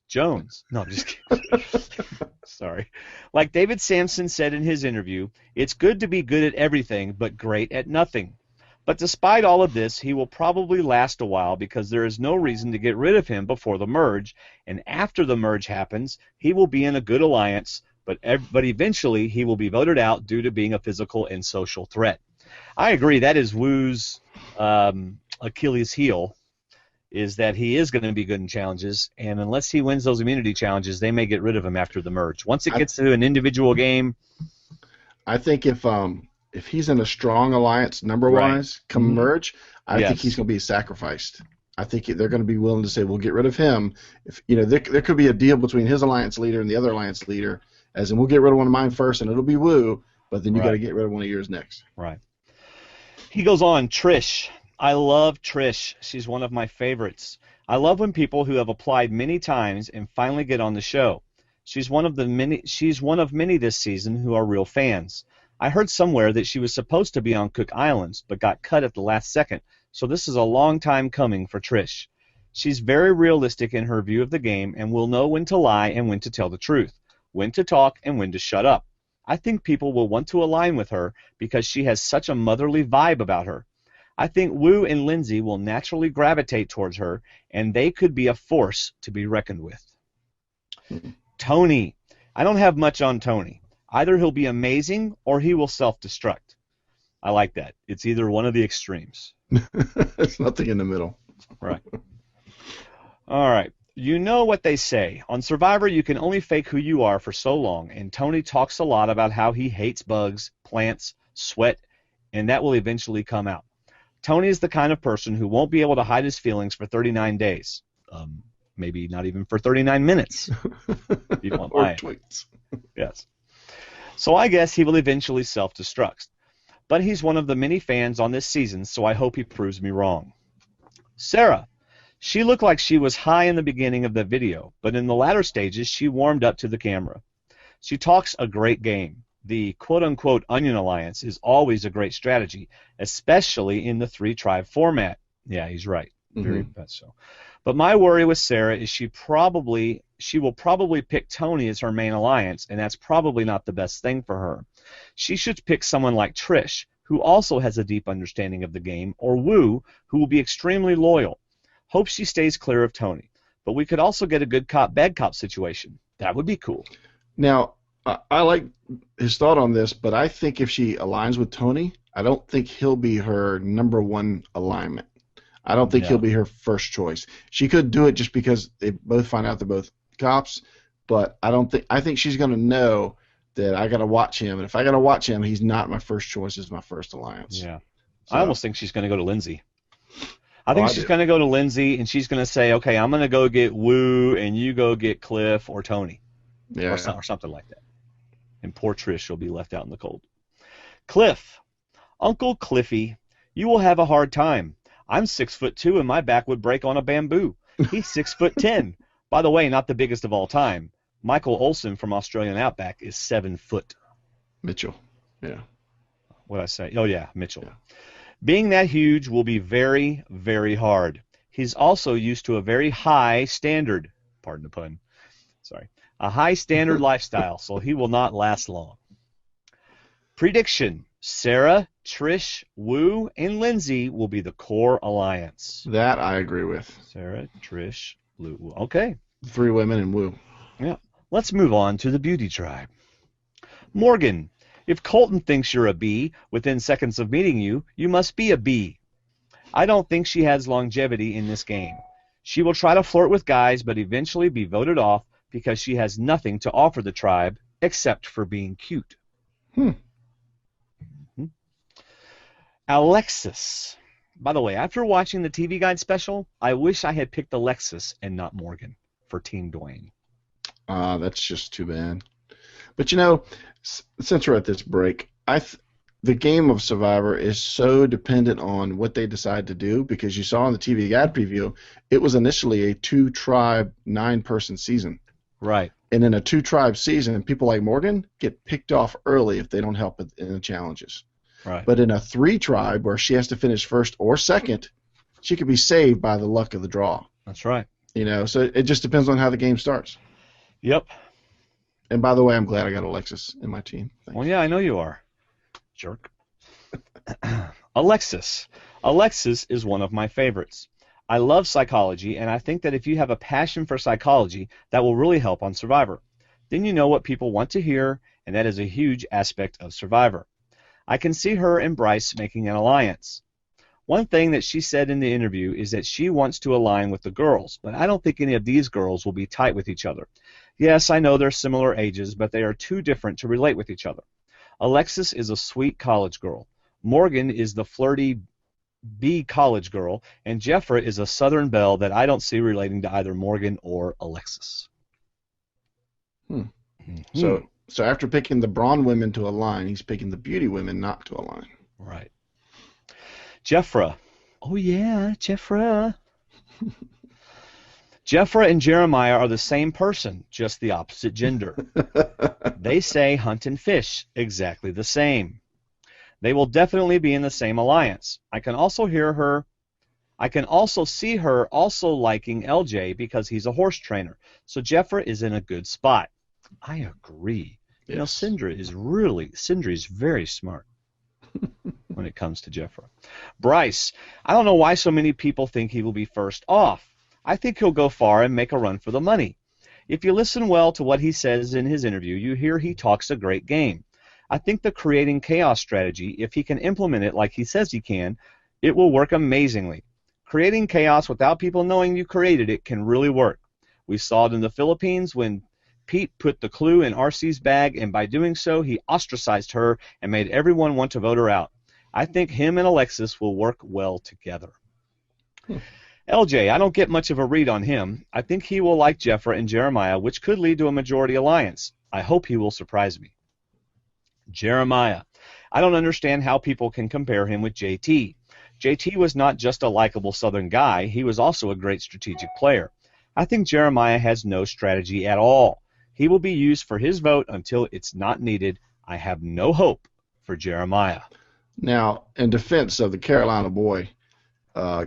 Jones. No, I'm just kidding. Sorry. Like David Sampson said in his interview, it's good to be good at everything but great at nothing. But despite all of this, he will probably last a while because there is no reason to get rid of him before the merge, and after the merge happens, he will be in a good alliance, but eventually he will be voted out due to being a physical and social threat. I agree. That is Wu's Achilles heel, is that he is going to be good in challenges, and unless he wins those immunity challenges, they may get rid of him after the merge. Once it gets to an individual game, I think if he's in a strong alliance number wise, come merge, I think he's going to be sacrificed. I think they're going to be willing to say, we'll get rid of him. If there could be a deal between his alliance leader and the other alliance leader, as in we'll get rid of one of mine first, and it'll be Wu, but then you got to get rid of one of yours next. Right. He goes on, Trish. I love Trish. She's one of my favorites. I love when people who have applied many times and finally get on the show. She's one of many this season who are real fans. I heard somewhere that she was supposed to be on Cook Islands, but got cut at the last second, so this is a long time coming for Trish. She's very realistic in her view of the game and will know when to lie and when to tell the truth, when to talk and when to shut up. I think people will want to align with her because she has such a motherly vibe about her. I think Wu and Lindsay will naturally gravitate towards her, and they could be a force to be reckoned with. Tony. I don't have much on Tony. Either he'll be amazing or he will self-destruct. I like that. It's either one of the extremes. There's nothing in the middle. Right. All right. You know what they say. On Survivor, you can only fake who you are for so long, and Tony talks a lot about how he hates bugs, plants, sweat, and that will eventually come out. Tony is the kind of person who won't be able to hide his feelings for 39 days. Maybe not even for 39 minutes. If you want my tweets. Yes. So I guess he will eventually self-destruct. But he's one of the many fans on this season, so I hope he proves me wrong. Sarah. She looked like she was high in the beginning of the video, but in the latter stages she warmed up to the camera. She talks a great game. The quote-unquote Onion Alliance is always a great strategy, especially in the three-tribe format. Yeah, he's right. Very much so. But my worry with Sarah is she will probably pick Tony as her main alliance, and that's probably not the best thing for her. She should pick someone like Trish, who also has a deep understanding of the game, or Wu, who will be extremely loyal. Hope she stays clear of Tony. But we could also get a good cop, bad cop situation. That would be cool. Now, I like his thought on this, but I think if she aligns with Tony, I don't think he'll be her number one alignment. I don't think he'll be her first choice. She could do it just because they both find out they're both cops, but I think she's going to know that I got to watch him, and if I got to watch him, he's not my first choice as my first alliance. Yeah. So, I almost think she's going to go to Lindsay. I think she's going to go to Lindsay, and she's going to say, okay, I'm going to go get Wu, and you go get Cliff or Tony. Yeah. Or something like that. And poor Trish will be left out in the cold. Cliff. Uncle Cliffy, you will have a hard time. I'm 6'2", and my back would break on a bamboo. He's 6'10". By the way, not the biggest of all time. Michael Olsen from Australian Outback is 7 foot. Mitchell. Yeah. What did I say? Oh, yeah, Mitchell. Yeah. Being that huge will be very, very hard. He's also used to a very high standard, pardon the pun, sorry, a high standard lifestyle, so he will not last long. Prediction. Sarah, Trish, Wu, and Lindsay will be the core alliance. That I agree with. Sarah, Trish, Wu. Okay. 3 women and Wu. Yeah. Let's move on to the beauty tribe. Morgan. If Colton thinks you're a B within seconds of meeting you, you must be a B. I don't think she has longevity in this game. She will try to flirt with guys but eventually be voted off because she has nothing to offer the tribe except for being cute. Alexis. By the way, after watching the TV Guide special, I wish I had picked Alexis and not Morgan for Team Dwaine. That's just too bad. But you know, since we're at this break, the game of Survivor is so dependent on what they decide to do, because you saw in the TV Guide preview, it was initially a 2-tribe, 9-person season. Right. And in a 2-tribe season, people like Morgan get picked off early if they don't help in the challenges. Right. But in a 3-tribe where she has to finish first or second, she could be saved by the luck of the draw. That's right. You know, so it just depends on how the game starts. Yep. And by the way, I'm glad I got Alexis in my team. Thanks. Well, yeah, I know you are. Jerk. Alexis. Alexis is one of my favorites. I love psychology, and I think that if you have a passion for psychology, that will really help on Survivor. Then you know what people want to hear, and that is a huge aspect of Survivor. I can see her and Bryce making an alliance. One thing that she said in the interview is that she wants to align with the girls, but I don't think any of these girls will be tight with each other. Yes, I know they're similar ages, but they are too different to relate with each other. Alexis is a sweet college girl. Morgan is the flirty B college girl, and Jeffra is a Southern belle that I don't see relating to either Morgan or Alexis. So after picking the brawn women to align, he's picking the beauty women not to align. Right. Jeffra. Oh, yeah, Jeffra. Jeffra and Jeremiah are the same person, just the opposite gender. They say hunt and fish, exactly the same. They will definitely be in the same alliance. I can also see her also liking LJ because he's a horse trainer. So Jeffra is in a good spot. I agree. Yes. You know, Sindri is very smart when it comes to Jeffra. Bryce, I don't know why so many people think he will be first off. I think he'll go far and make a run for the money. If you listen well to what he says in his interview, you hear he talks a great game. I think the creating chaos strategy, if he can implement it like he says he can, it will work amazingly. Creating chaos without people knowing you created it can really work. We saw it in the Philippines when Pete put the clue in RC's bag, and by doing so, he ostracized her and made everyone want to vote her out. I think him and Alexis will work well together. LJ, I don't get much of a read on him. I think he will like Jeffra and Jeremiah, which could lead to a majority alliance. I hope he will surprise me. Jeremiah, I don't understand how people can compare him with JT. JT was not just a likable Southern guy, he was also a great strategic player. I think Jeremiah has no strategy at all. He will be used for his vote until it's not needed. I have no hope for Jeremiah. Now, in defense of the Carolina boy,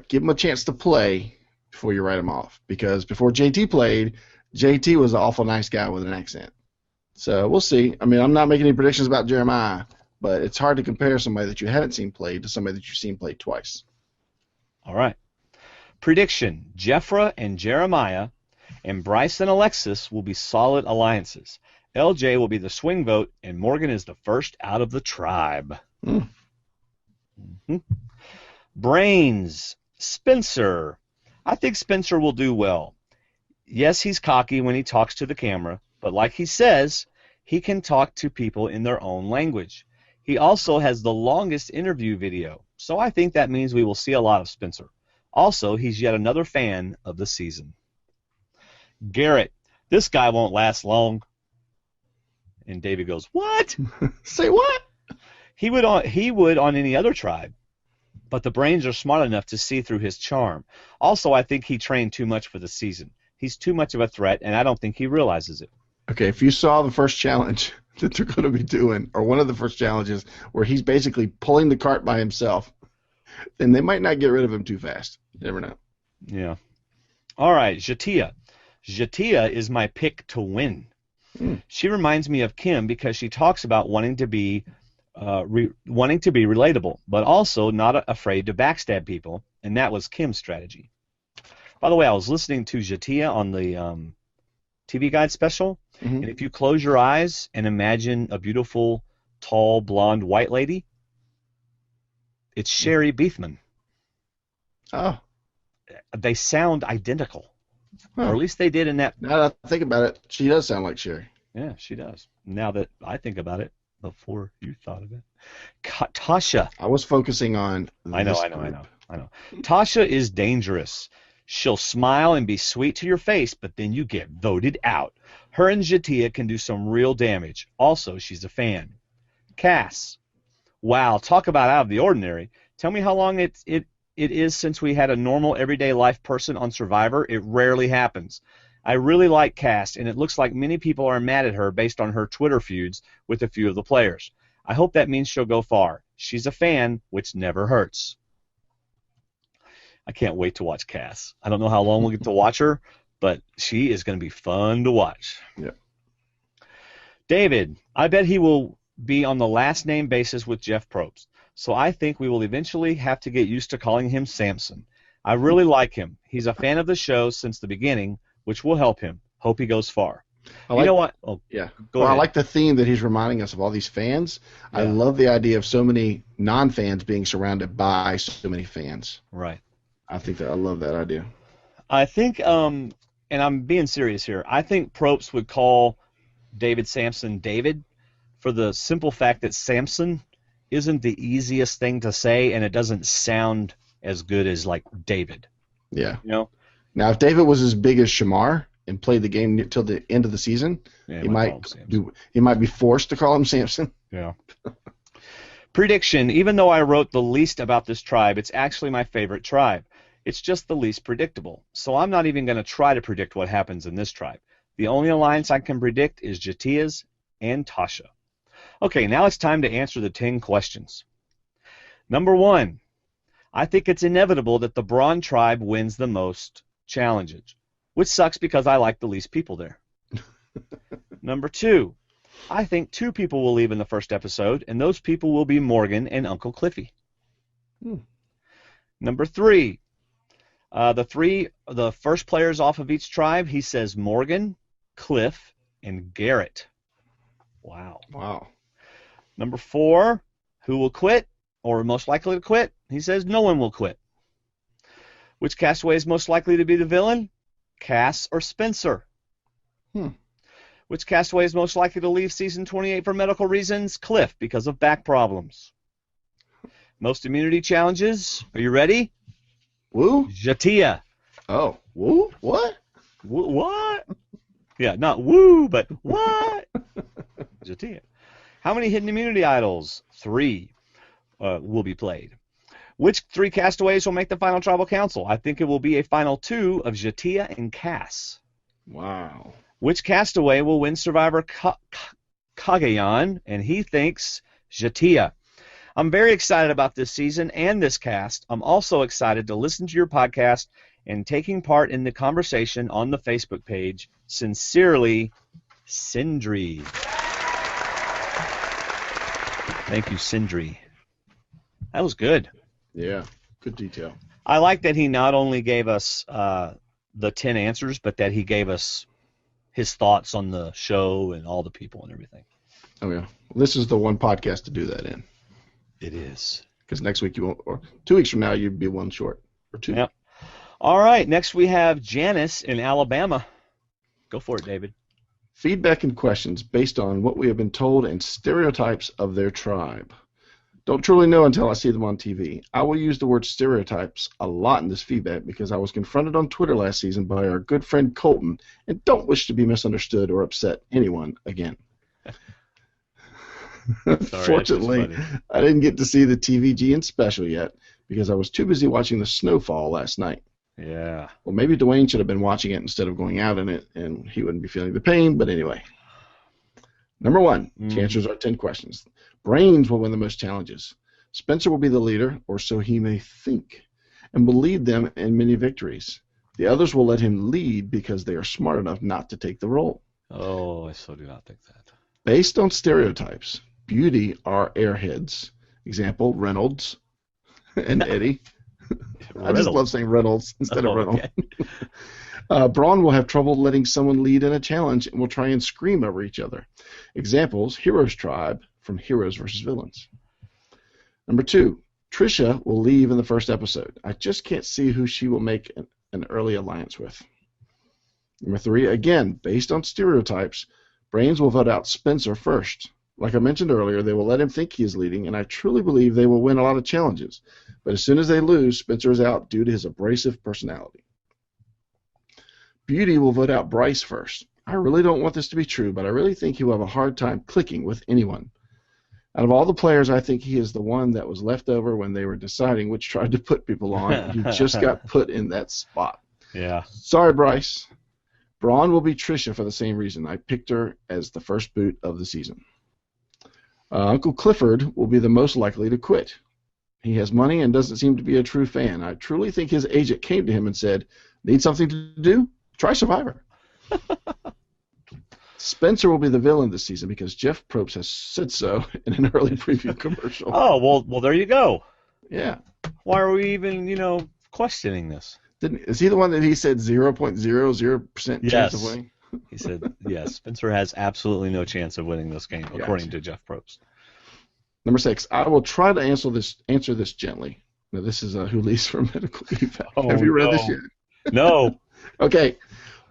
give him a chance to play before you write him off. Because before JT played, JT was an awful nice guy with an accent. So we'll see. I mean, I'm not making any predictions about Jeremiah, but it's hard to compare somebody that you haven't seen play to somebody that you've seen play twice. All right. Prediction, Jeffra and Jeremiah and Bryce and Alexis will be solid alliances. LJ will be the swing vote, and Morgan is the first out of the tribe. Brains, Spencer. I think Spencer will do well. Yes, he's cocky when he talks to the camera, but like he says, he can talk to people in their own language. He also has the longest interview video, so I think that means we will see a lot of Spencer. Also, he's yet another fan of the season. Garrett, this guy won't last long. And David goes, what? Say what? He would on any other tribe, but the brains are smart enough to see through his charm. Also, I think he trained too much for the season. He's too much of a threat, and I don't think he realizes it. Okay, if you saw the first challenge that they're going to be doing, or one of the first challenges where he's basically pulling the cart by himself, then they might not get rid of him too fast. You never know. Yeah. All right, Jatia. Jatia is my pick to win. She reminds me of Kim because she talks about wanting to be relatable, but also not afraid to backstab people, and that was Kim's strategy. By the way, I was listening to Jatia on the TV Guide special, and if you close your eyes and imagine a beautiful, tall, blonde, white lady, it's Sherry Beethman. Oh. They sound identical. Or at least they did in that. Now that I think about it, she does sound like Sherry. Yeah, she does. Now that I think about it, before you thought of it. Tasha. I was focusing on I know. Tasha is dangerous. She'll smile and be sweet to your face, but then you get voted out. Her and Jatia can do some real damage. Also, she's a fan. Cass. Wow, talk about out of the ordinary. Tell me how long it is since we had a normal everyday life person on Survivor. It rarely happens. I really like Cass, and it looks like many people are mad at her based on her Twitter feuds with a few of the players. I hope that means she'll go far. She's a fan, which never hurts. I can't wait to watch Cass. I don't know how long we'll get to watch her, but she is going to be fun to watch. Yeah. David, I bet he will be on the last name basis with Jeff Probst. So I think we will eventually have to get used to calling him Samson. I really like him. He's a fan of the show since the beginning, which will help him. Hope he goes far. You know what? Oh, yeah. Go ahead. I like the theme that he's reminding us of all these fans. Yeah. I love the idea of so many non-fans being surrounded by so many fans. Right. I love that idea. I think, and I'm being serious here, I think Probst would call David Samson David for the simple fact that Samson isn't the easiest thing to say, and it doesn't sound as good as like David. Yeah. You know? Now, if David was as big as Shamar and played the game till the end of the season, Yeah, he might be forced to call him Samson. Yeah. Prediction. Even though I wrote the least about this tribe, it's actually my favorite tribe. It's just the least predictable. So I'm not even going to try to predict what happens in this tribe. The only alliance I can predict is Jatia's and Tasha. Okay, now it's time to answer the 10 questions. Number 1. I think it's inevitable that the Braun tribe wins the most challenges, which sucks because I like the least people there. Number 2. I think 2 people will leave in the first episode, and those people will be Morgan and Uncle Cliffy. Number 3. The first players off of each tribe, he says Morgan, Cliff, and Garrett. Wow. Number 4, who will quit or most likely to quit? He says no one will quit. Which castaway is most likely to be the villain? Cass or Spencer? Which castaway is most likely to leave season 28 for medical reasons? Cliff, because of back problems. Most immunity challenges. Are you ready? Woo? Jatia. Oh, woo? What? What? Yeah, not woo, but what? Jatia. How many hidden immunity idols? 3 will be played. Which 3 castaways will make the final tribal council? I think it will be a final 2 of Jatia and Cass. Wow. Which castaway will win Survivor Cagayan? And he thinks Jatia. I'm very excited about this season and this cast. I'm also excited to listen to your podcast and taking part in the conversation on the Facebook page. Sincerely, Sindri. Thank you, Sindri. That was good. Yeah, good detail. I like that he not only gave us the 10 answers, but that he gave us his thoughts on the show and all the people and everything. Oh, yeah. This is the one podcast to do that in. It is. Because next week you won't, or 2 weeks from now you'd be 1 short, or 2. Yep. All right, next we have Janice in Alabama. Go for it, David. Feedback and questions based on what we have been told and stereotypes of their tribe. Don't truly know until I see them on TV. I will use the word stereotypes a lot in this feedback because I was confronted on Twitter last season by our good friend Colton and don't wish to be misunderstood or upset anyone again. Fortunately, I didn't get to see the TVGN special yet because I was too busy watching the snowfall last night. Yeah. Well, maybe Dwaine should have been watching it instead of going out in it, and he wouldn't be feeling the pain, but anyway. Number 1, to answer our 10 questions. Brains will win the most challenges. Spencer will be the leader, or so he may think, and will lead them in many victories. The others will let him lead because they are smart enough not to take the role. Oh, I so do not think that. Based on stereotypes, Beauty are airheads. Example, Reynolds and Eddie. I just love saying Reynolds instead of Reynolds. Okay. Braun will have trouble letting someone lead in a challenge and will try and scream over each other. Examples, Heroes Tribe from Heroes vs. Villains. Number 2, Trisha will leave in the first episode. I just can't see who she will make an early alliance with. Number 3, again, based on stereotypes, Brains will vote out Spencer first. Like I mentioned earlier, they will let him think he is leading, and I truly believe they will win a lot of challenges. But as soon as they lose, Spencer is out due to his abrasive personality. Beauty will vote out Bryce first. I really don't want this to be true, but I really think he will have a hard time clicking with anyone. Out of all the players, I think he is the one that was left over when they were deciding which tribe to put people on. He just got put in that spot. Yeah. Sorry, Bryce. Braun will be Trisha for the same reason. I picked her as the first boot of the season. Uncle Clifford will be the most likely to quit. He has money and doesn't seem to be a true fan. I truly think his agent came to him and said, "Need something to do? Try Survivor." Spencer will be the villain this season because Jeff Probst has said so in an early preview commercial. Oh, well, there you go. Yeah. Why are we even, questioning this? Is he the one that he said 0.00% chance of winning? He said, yes, Spencer has absolutely no chance of winning this game, according to Jeff Probst. Number 6, I will try to answer this gently. Now, this is who leaves for medical evac. Have you read this yet? No. Okay.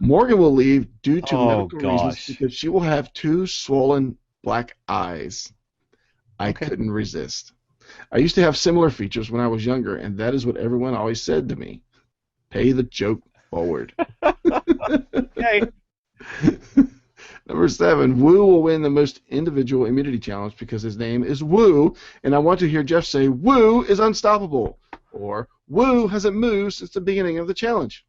Morgan will leave due to medical reasons because she will have 2 swollen black eyes. I Okay. couldn't resist. I used to have similar features when I was younger, and that is what everyone always said to me. Pay the joke forward. Okay. Number 7, Woo will win the most individual immunity challenge because his name is Woo, and I want to hear Jeff say, Woo is unstoppable, or Woo hasn't moved since the beginning of the challenge.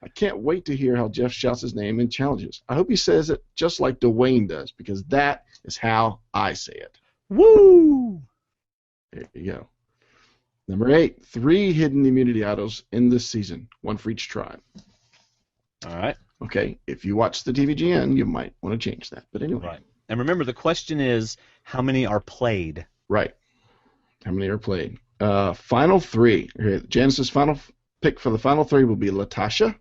I can't wait to hear how Jeff shouts his name in challenges. I hope he says it just like Dwayne does, because that is how I say it. Woo! There you go. Number 8, 3 hidden immunity idols in this season, 1 for each tribe. All right. Okay, if you watch the TVGN, you might want to change that. But anyway. Right. And remember, the question is, how many are played? Right. How many are played? Final 3. Okay, Janice's final pick for the final 3 will be Latasha,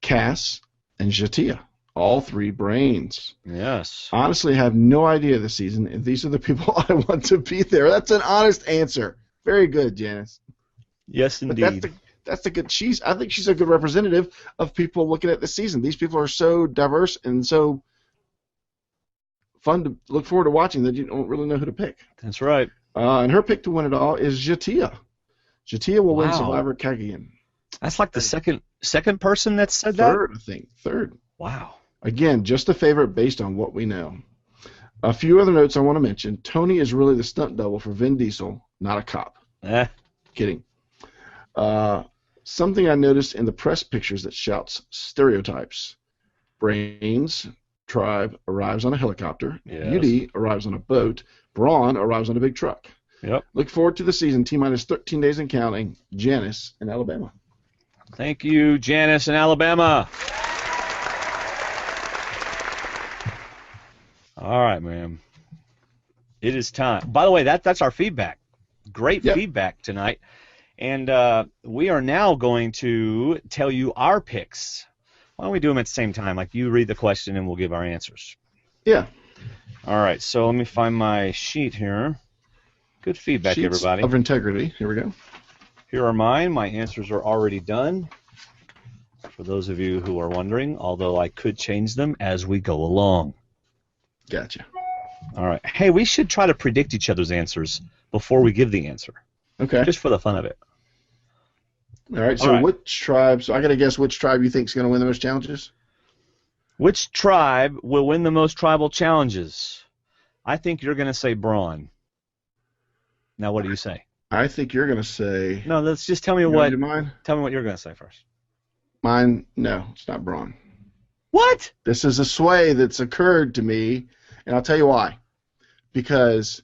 Cass, and Jatia. All 3 brains. Yes. Honestly, I have no idea this season if these are the people I want to be there. That's an honest answer. Very good, Janice. Yes, But indeed. that's the good. I think she's a good representative of people looking at the season. These people are so diverse and so fun to look forward to watching that you don't really know who to pick. That's right. And her pick to win it all is Jatia. Jatia will win Wow. Survivor Cagayan. That's like the second person that said that? Third, I think. Third. Wow. Again, just a favorite based on what we know. A few other notes I want to mention. Tony is really the stunt double for Vin Diesel, not a cop. Kidding. Something I noticed in the press pictures that shouts stereotypes. Brains tribe arrives on a helicopter. Yes. Beauty arrives on a boat. Braun arrives on a big truck. Yep. Look forward to the season. T-minus 13 days and counting. Janice in Alabama. Thank you, Janice in Alabama. All right, ma'am. It is time. By the way, that's our feedback. Great feedback tonight. And we are now going to tell you our picks. Why don't we do them at the same time? Like you read the question and we'll give our answers. Yeah. All right, so let me find my sheet here. Good feedback, Sheets everybody. of integrity. Here we go. Here are mine. My answers are already done. For those of you who are wondering, although I could change them as we go along. Gotcha. All right. Hey, we should try to predict each other's answers before we give the answer, Okay. just for the fun of it. All right. So which tribe? So I got to guess which tribe you think is going to win the most challenges. Which tribe will win the most tribal challenges? I think you're going to say Braun. Now, what do you say? I think you're going to say. No, let's just tell me You what. do mine? Tell me what you're going to say first. Mine. No, it's not Braun. What? This is a sway that's occurred to me, and I'll tell you why. Because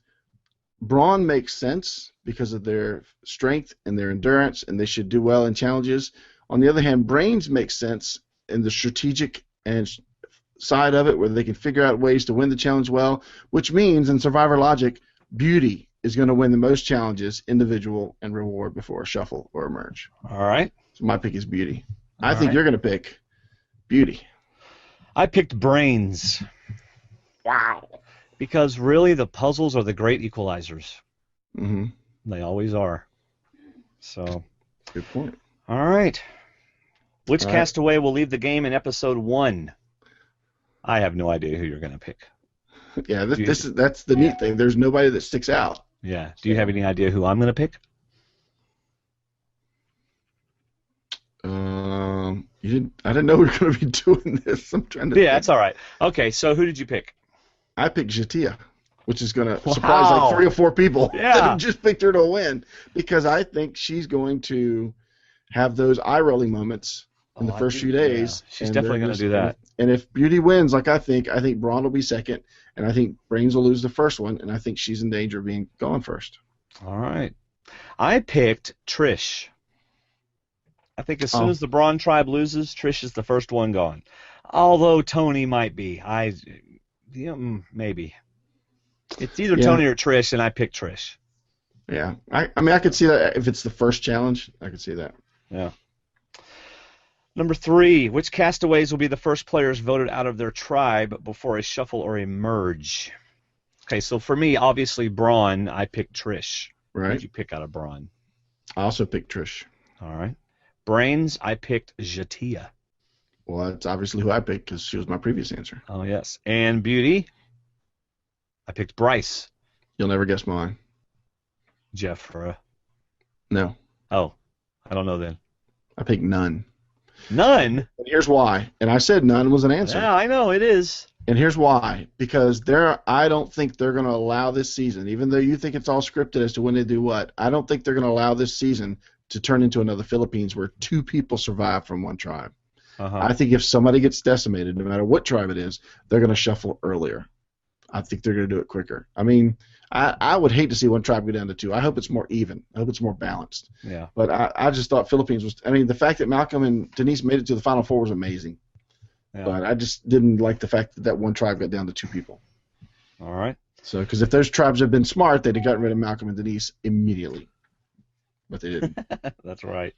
Braun makes sense because of their strength and their endurance, and they should do well in challenges. On the other hand, Brains makes sense in the strategic and side of it, where they can figure out ways to win the challenge well, which means in Survivor logic, Beauty is going to win the most challenges, individual and reward, before a shuffle or a merge. All right. So my pick is Beauty. All I think right. you're going to pick Beauty. I picked Brains. Wow. Because really, the puzzles are the great equalizers. Mm-hmm. They always are. So. Good point. All right. Which All right. castaway will leave the game in episode 1? I have no idea who you're going to pick. Yeah, that's the neat thing. There's nobody that sticks out. Yeah. Do you have any idea who I'm going to pick? You didn't. I didn't know we were going to be doing this. I'm trying to. Yeah, that's all right. Okay, so who did you pick? I picked Jatia, which is going to Wow. surprise like 3 or 4 people Yeah. that have just picked her to win, because I think she's going to have those eye-rolling moments in the first few days. Yeah. She's and definitely they're going to do that. And if Beauty wins, like I think Braun will be second, and I think Brains will lose the first one, and I think she's in danger of being gone first. All right. I picked Trish. I think as soon as the Braun tribe loses, Trish is the first one gone. Although Tony might be. Maybe. It's either Tony or Trish, and I picked Trish. Yeah. I mean, I could see that if it's the first challenge. I could see that. Yeah. Number 3, which castaways will be the first players voted out of their tribe before a shuffle or a merge? Okay, so for me, obviously Braun, I picked Trish. Right. Who did you pick out of Braun? I also picked Trish. All right. Brains, I picked Jatia. Well, that's obviously who I picked because she was my previous answer. Oh, yes. And Beauty? I picked Bryce. You'll never guess mine. Jeffra. No. Oh, I don't know then. I picked none. None? And here's why. And I said none was an answer. Yeah, I know, it is. And here's why. Because I don't think they're going to allow this season, even though you think it's all scripted as to when they do what, I don't think they're going to allow this season to turn into another Philippines where 2 people survive from one tribe. I think if somebody gets decimated, no matter what tribe it is, they're going to shuffle earlier. I think they're going to do it quicker. I mean, I would hate to see one tribe go down to 2. I hope it's more even. I hope it's more balanced. Yeah. But I just thought Philippines was – I mean, the fact that Malcolm and Denise made it to the Final Four was amazing. Yeah. But I just didn't like the fact that one tribe got down to 2 people. All right. So, because if those tribes had been smart, they'd have gotten rid of Malcolm and Denise immediately. But they didn't. That's right.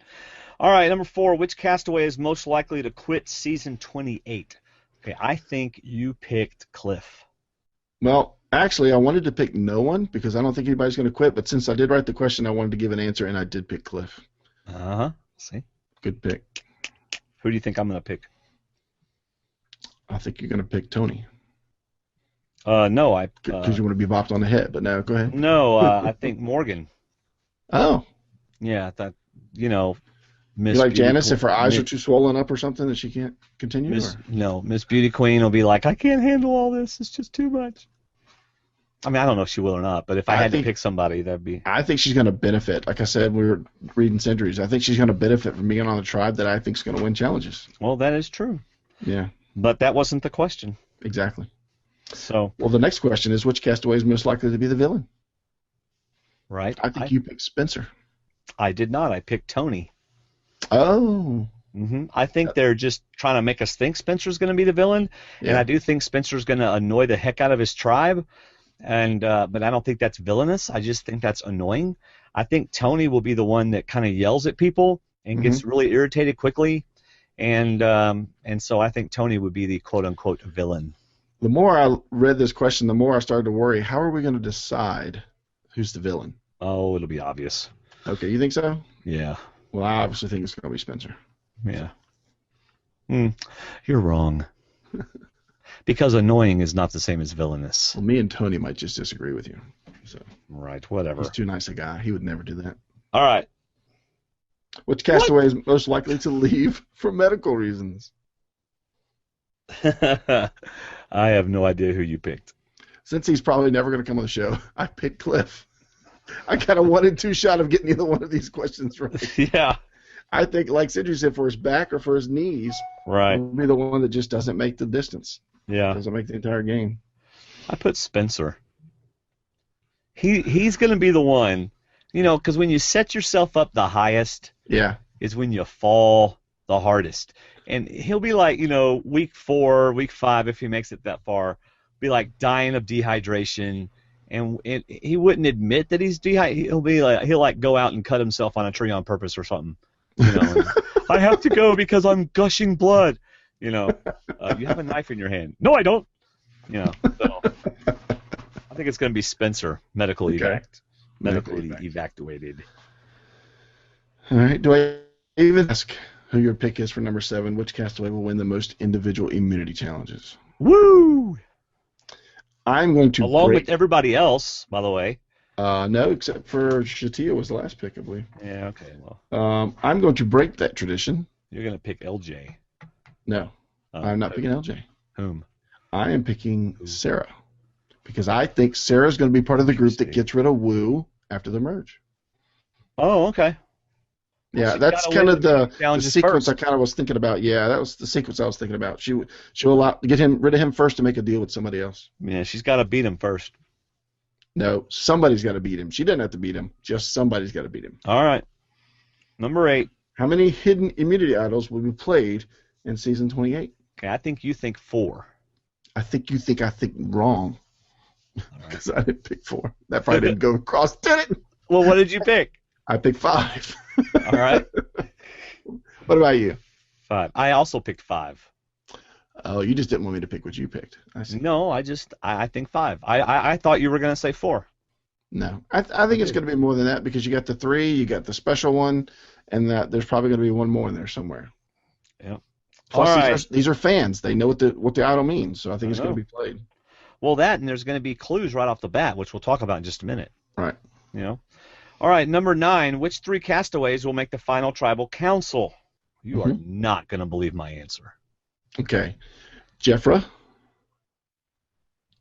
All right, number 4, which castaway is most likely to quit season 28? Okay, I think you picked Cliff. Well, actually, I wanted to pick no one because I don't think anybody's going to quit. But since I did write the question, I wanted to give an answer, and I did pick Cliff. See? Good pick. Who do you think I'm going to pick? I think you're going to pick Tony. No, because you want to be bopped on the head. But no, go ahead. No, I think Morgan. Oh. Yeah, I thought, Miss you like Beauty Janice if her eyes are too swollen up or something that she can't continue? No, Miss Beauty Queen will be like, I can't handle all this. It's just too much. I mean, I don't know if she will or not, but if I had to pick somebody, that'd be. I think she's going to benefit. Like I said, we were reading Centuries. I think she's going to benefit from being on a tribe that I think is going to win challenges. Well, that is true. Yeah. But that wasn't the question. Exactly. So. Well, the next question is which castaway is most likely to be the villain? Right. I think you picked Spencer. I did not. I picked Tony. Oh. I think they're just trying to make us think Spencer's going to be the villain, and I do think Spencer's going to annoy the heck out of his tribe, and but I don't think that's villainous. I just think that's annoying. I think Tony will be the one that kind of yells at people and gets really irritated quickly, and so I think Tony would be the quote-unquote villain. The more I read this question, the more I started to worry, how are we going to decide who's the villain? Oh, it'll be obvious. Okay, you think so? Yeah. Well, I obviously think it's going to be Spencer. Yeah. You're wrong. Because annoying is not the same as villainous. Well, me and Tony might just disagree with you. So. Right, whatever. He's too nice a guy. He would never do that. All right. Which castaway is most likely to leave for medical reasons? I have no idea who you picked. Since he's probably never going to come on the show, I picked Cliff. I got a 1 in 2 shot of getting either one of these questions right. Yeah. I think, like Sidney said, for his back or for his knees, right, will be the one that just doesn't make the distance. Yeah. Doesn't make the entire game. I put Spencer. He's going to be the one, because when you set yourself up the highest, is when you fall the hardest. And he'll be like, week 4, week 5, if he makes it that far, be like dying of dehydration. And he wouldn't admit that he's dehydrated. He'll go out and cut himself on a tree on purpose or something. I have to go because I'm gushing blood. You have a knife in your hand. No, I don't. So I think it's going to be Spencer, medically evacuated. All right. Do I even ask who your pick is for number 7? Which castaway will win the most individual immunity challenges? Woo! I'm going to along with everybody else, by the way. No, except for Shatia was the last pick, I believe. Yeah, okay. Well, I'm going to break that tradition. You're going to pick LJ. No, I'm not picking LJ. Whom? I am picking Sarah. Because I think Sarah's going to be part of the group that gets rid of Wu after the merge. Oh, okay. Yeah, that's kind of the sequence I kind of was thinking about. Yeah, that was the sequence I was thinking about. She'll get rid of him first to make a deal with somebody else. Yeah, she's got to beat him first. No, somebody's got to beat him. She doesn't have to beat him. Just somebody's got to beat him. All right. Number 8. How many hidden immunity idols will be played in season 28? Okay, I think you think 4. I think you think I think wrong. Because I didn't pick 4. That probably didn't go across, did it? Well, what did you pick? I picked 5. All right. What about you? 5. I also picked 5. Oh, you just didn't want me to pick what you picked. I see. No, I think 5. I thought you were going to say 4. No, I think it's going to be more than that because you got the 3, you got the special one, and that there's probably going to be one more in there somewhere. Yeah. Plus, these are fans. They know what the idol means, so I think it's going to be played. Well, that, and there's going to be clues right off the bat, which we'll talk about in just a minute. Right. You know. All right, number 9. Which 3 castaways will make the final tribal council? You are not going to believe my answer. Okay. Jeffra.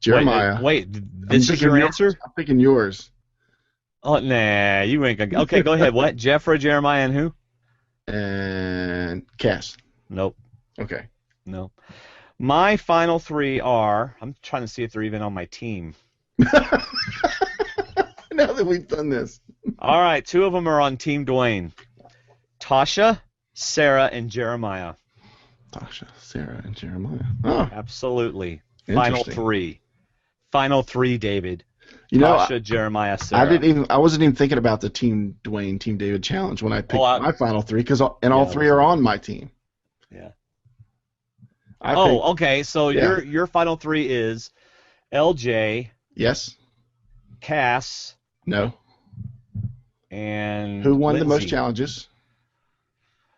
Jeremiah. Wait, this is your answer? I'm picking yours. Oh, nah, you ain't going to. Okay, go ahead. What? Jeffra, Jeremiah, and who? And Cass. Nope. Okay. No. My final 3 are, I'm trying to see if they're even on my team. Now that we've done this. All right, 2 of them are on Team Dwaine. Tasha, Sarah, and Jeremiah. Tasha, Sarah, and Jeremiah. Oh, absolutely. Final 3. Final 3, David. Tasha, Jeremiah, Sarah. I wasn't even thinking about the Team Dwaine, Team David challenge when I picked my final 3 because all 3 are on my team. Yeah. Okay. So your final 3 is LJ. Yes. Cass. No. And who won Lindsay. the most challenges?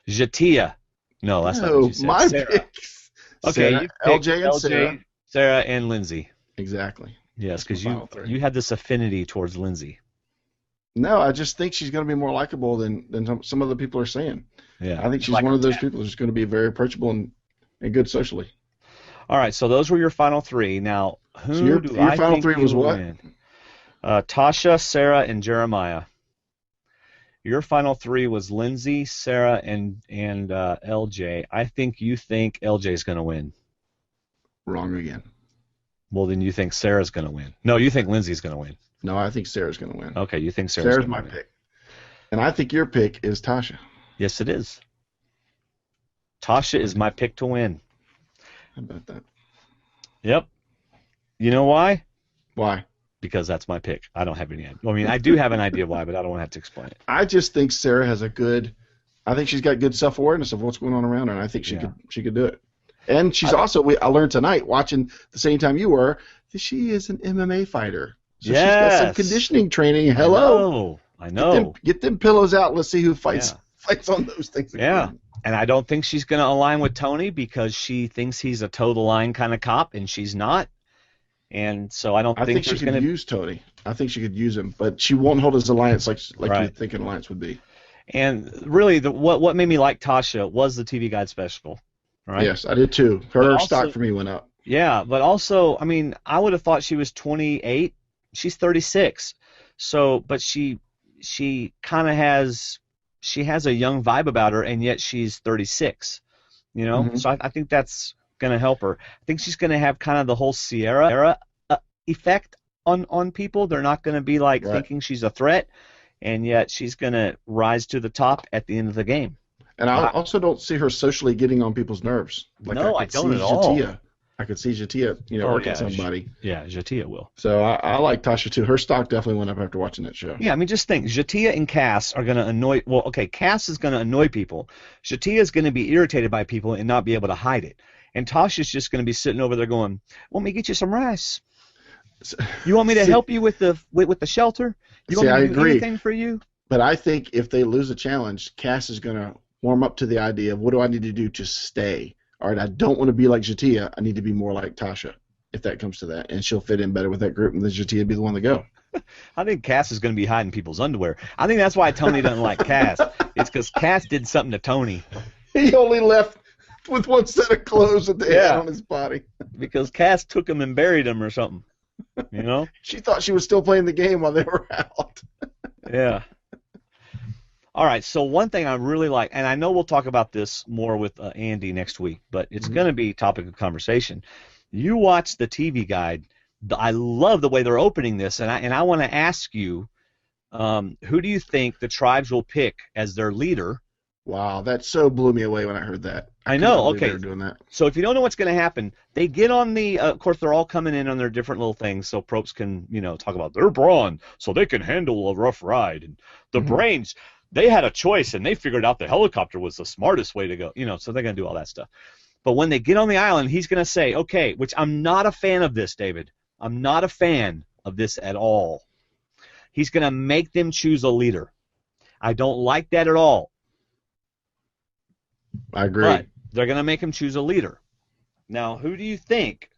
Jatia. No, that's not what you said. My Sarah. picks. Okay, Sarah, you picked LJ and Sarah. Sarah and Lindsay. Exactly. Yes, because you had this affinity towards Lindsay. No, I just think she's going to be more likable than some other people are saying. Yeah. I think she's one of those people who's going to be very approachable and good socially. All right, so those were your final 3. Now, your final 3 was what? Tasha, Sarah, and Jeremiah. Your final 3 was Lindsay, Sarah, and LJ. I think you think LJ is going to win. Wrong again. Well, then you think Sarah's going to win. No, you think Lindsay's going to win. No, I think Sarah's going to win. Okay, you think Sarah's my pick. And I think your pick is Tasha. Yes, it is. Tasha is my pick to win. How about that? Yep. You know why? Why? Because that's my pick. I don't have any idea. I mean, I do have an idea why, but I don't want to have to explain it. I just think Sarah has I think she's got good self-awareness of what's going on around her, and I think she could do it. And she's I learned tonight, watching the same time you were, that she is an MMA fighter. So she's got some conditioning training. Hello. I know. Get them pillows out. Let's see who fights on those things. Yeah. And I don't think she's going to align with Tony because she thinks he's a toe-the-line kind of cop, and she's not. And so I think she could use Tony. I think she could use him, but she won't hold his alliance like you think an alliance would be. And really, what made me like Tasha was the TV Guide special. Right? Yes, I did too. Her stock for me went up. Yeah, but also, I mean, I would have thought she was 28. She's 36. So, but she kind of has a young vibe about her, and yet she's 36. You know, so I think that's going to help her. I think she's going to have kind of the whole Sierra effect on people. They're not going to be thinking she's a threat, and yet she's going to rise to the top at the end of the game. And I also don't see her socially getting on people's nerves. No, I don't at all. I could see Jatia, working somebody. Yeah, Jatia will. So I like Tasha too. Her stock definitely went up after watching that show. Yeah, I mean, just think, Jatia and Cass are going to annoy. Well, okay, Cass is going to annoy people. Jatia is going to be irritated by people and not be able to hide it. And Tasha's just going to be sitting over there going, "Want me to get you some rice? You want me to help you with the shelter? You want me to do anything for you?" But I think if they lose a challenge, Cass is going to warm up to the idea of what do I need to do to stay. All right, I don't want to be like Jatia. I need to be more like Tasha, if that comes to that. And she'll fit in better with that group, and then Jatia be the one to go. I think Cass is going to be hiding people's underwear. I think that's why Tony doesn't like Cass. It's because Cass did something to Tony. He only left with one set of clothes that they had on his body. Because Cass took him and buried him or something. You know? She thought she was still playing the game while they were out. Yeah. All right, so one thing I really like, and I know we'll talk about this more with Andy next week, but it's going to be topic of conversation. You watch the TV Guide. I love the way they're opening this, and I want to ask you, who do you think the tribes will pick as their leader? Wow, that so blew me away when I heard that. I know. Okay. They were doing that. So if you don't know what's going to happen, they get on the. Of course, they're all coming in on their different little things, so Probst can talk about their brawn, so they can handle a rough ride, and the brains. They had a choice, and they figured out the helicopter was the smartest way to go. So they're going to do all that stuff. But when they get on the island, he's going to say, okay, which I'm not a fan of this, David. I'm not a fan of this at all. He's going to make them choose a leader. I don't like that at all. I agree. But they're going to make him choose a leader. Now, who do you think?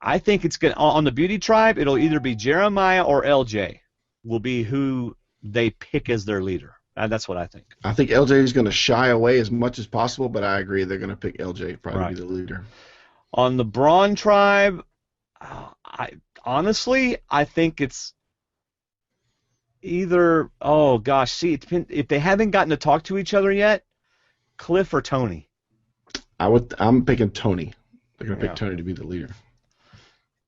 I think it's going to, on the Beauty Tribe, it'll either be Jeremiah or LJ will be who they pick as their leader. That's what I think. I think LJ is going to shy away as much as possible, but I agree they're going to pick LJ probably be the leader. On the Braun Tribe, honestly, I think it's either, oh gosh, see, if they haven't gotten to talk to each other yet, Cliff or Tony. I'm picking Tony. They're going to pick Tony to be the leader.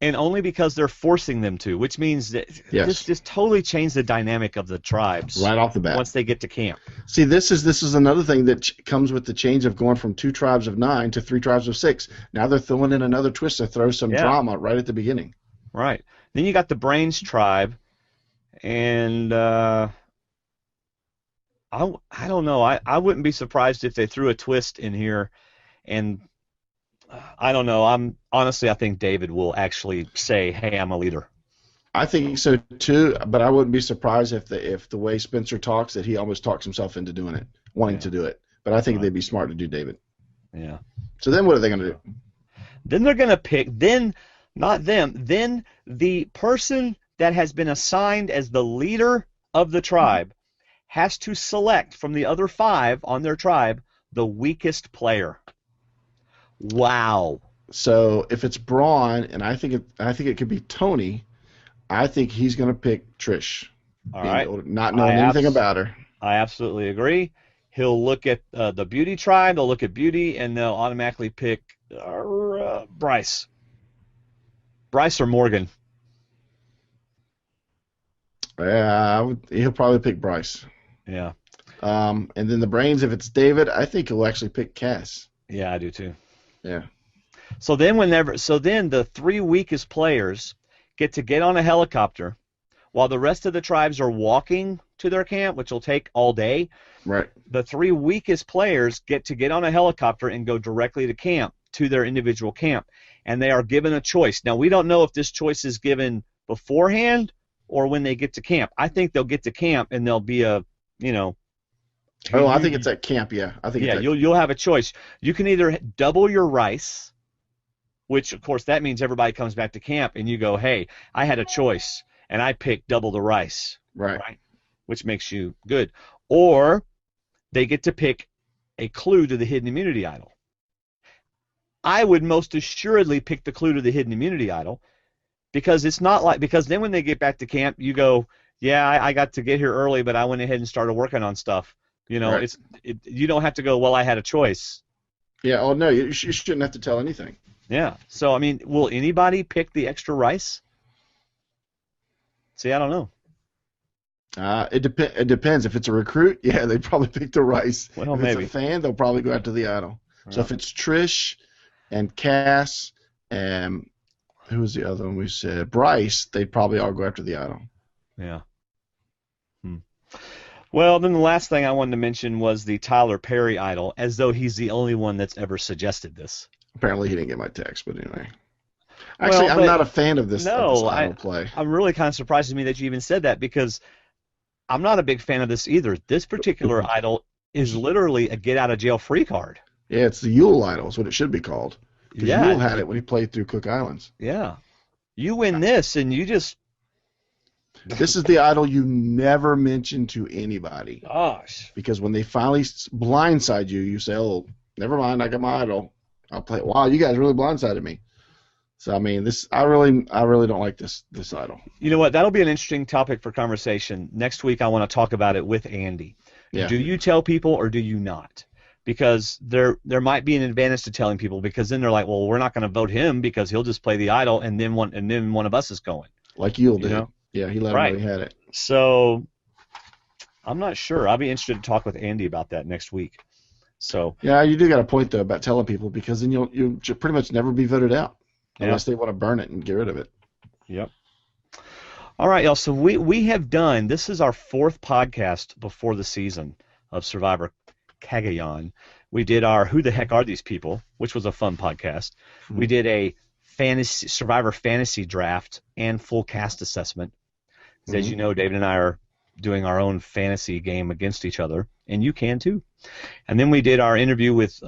And only because they're forcing them to, which means that this just totally changed the dynamic of the tribes right off the bat once they get to camp. See, this is another thing that comes with the change of going from 2 tribes of 9 to 3 tribes of 6. Now they're throwing in another twist to throw some drama right at the beginning. Right. Then you got the Brains tribe, and I don't know. I wouldn't be surprised if they threw a twist in here, and I don't know. I think David will actually say, "Hey, I'm a leader." I think so too, but I wouldn't be surprised if the way Spencer talks that he almost talks himself into doing it, wanting to do it. But I think they'd be smart to do David. Yeah. So then what are they going to do? Then they're going to pick, not them, then the person that has been assigned as the leader of the tribe has to select from the other 5 on their tribe the weakest player. Wow. So if it's Braun, and I think it could be Tony, I think he's going to pick Trish. All right. Not knowing anything about her. I absolutely agree. He'll look at the Beauty tribe. They'll look at Beauty, and they'll automatically pick Bryce. Bryce or Morgan. Yeah, he'll probably pick Bryce. Yeah. And then the Brains, if it's David, I think he'll actually pick Cass. Yeah, I do too. Yeah. So then the 3 weakest players get on a helicopter while the rest of the tribes are walking to their camp, which will take all day. Right. The 3 weakest players get on a helicopter and go directly to camp, to their individual camp, and they are given a choice. Now, we don't know if this choice is given beforehand or when they get to camp. I think they'll get to camp and there'll be a, I think it's at camp, yeah. You'll have a choice. You can either double your rice, which, of course, that means everybody comes back to camp, and you go, hey, I had a choice, and I picked double the rice. Right. Which makes you good. Or they get to pick a clue to the hidden immunity idol. I would most assuredly pick the clue to the hidden immunity idol because then when they get back to camp, you go, yeah, I got to get here early, but I went ahead and started working on stuff. You don't have to go, well, I had a choice. Yeah, oh, no, you shouldn't have to tell anything. Yeah, so, will anybody pick the extra rice? See, I don't know. It depends. If it's a recruit, yeah, they'd probably pick the rice. Well, if maybe. it's a fan, they'll probably go after the idol. Right. So if it's Trish and Cass and who was the other one we said? Bryce, they'd probably all go after the idol. Yeah. Well, then the last thing I wanted to mention was the Tyler Perry idol, as though he's the only one that's ever suggested this. Apparently he didn't get my text, but anyway. Actually, I'm not a fan of this idol play. I'm really kind of surprised to me that you even said that because I'm not a big fan of this either. This particular idol is literally a get-out-of-jail-free card. Yeah, it's the Yule idol is what it should be called. Because Yule had it when he played through Cook Islands. Yeah. You win this, and you just... This is the idol you never mention to anybody. Gosh. Because when they finally blindside you, you say, oh, never mind, I got my idol. I'll play it. Wow, you guys really blindsided me. So, I really don't like this idol. You know what? That'll be an interesting topic for conversation. Next week I want to talk about it with Andy. Yeah. Do you tell people or do you not? Because there might be an advantage to telling people because then they're like, well, we're not going to vote him because he'll just play the idol and then one of us is going. Like Yule did. Yeah, he let him know he had it. So I'm not sure. I'll be interested to talk with Andy about that next week. So yeah, you do got a point though about telling people because then you'll pretty much never be voted out unless they want to burn it and get rid of it. Yep. All right, y'all. So we have done. This is our 4th podcast before the season of Survivor Cagayan. We did our Who the Heck Are These People, which was a fun podcast. Mm-hmm. We did a Survivor fantasy draft and full cast assessment. Mm-hmm. As you know, David and I are doing our own fantasy game against each other, and you can too. And then we did our interview with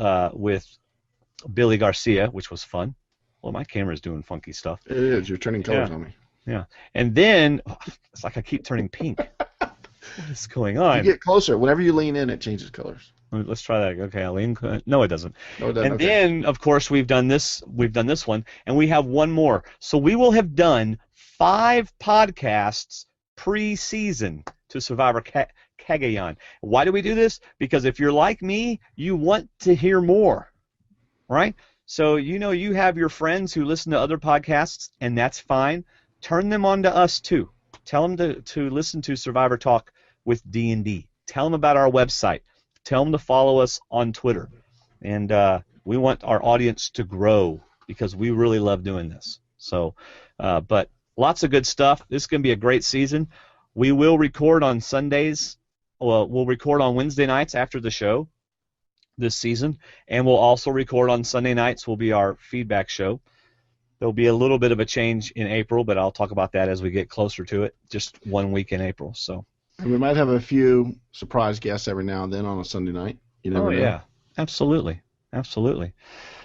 Billy Garcia, which was fun. Well, my camera's doing funky stuff. It is. You're turning colors on me. Yeah. And then, it's like I keep turning pink. What is going on? You get closer. Whenever you lean in, it changes colors. Let's try that. Okay, I lean. No, it doesn't. No, it doesn't. And then, of course, we've done this one, and we have one more. So we will have done 5 podcasts pre-season to Survivor Cagayan. Why do we do this? Because if you're like me, you want to hear more, right? So you have your friends who listen to other podcasts, and that's fine. Turn them on to us too. Tell them to listen to Survivor Talk with D&D. Tell them about our website. Tell them to follow us on Twitter. And we want our audience to grow because we really love doing this. So, but lots of good stuff. This is going to be a great season. We will record on Sundays. Well, we'll record on Wednesday nights after the show this season. And we'll also record on Sunday nights. Will be our feedback show. There'll be a little bit of a change in April, but I'll talk about that as we get closer to it. Just 1 week in April. So. And we might have a few surprise guests every now and then on a Sunday night. You never know. Yeah, absolutely.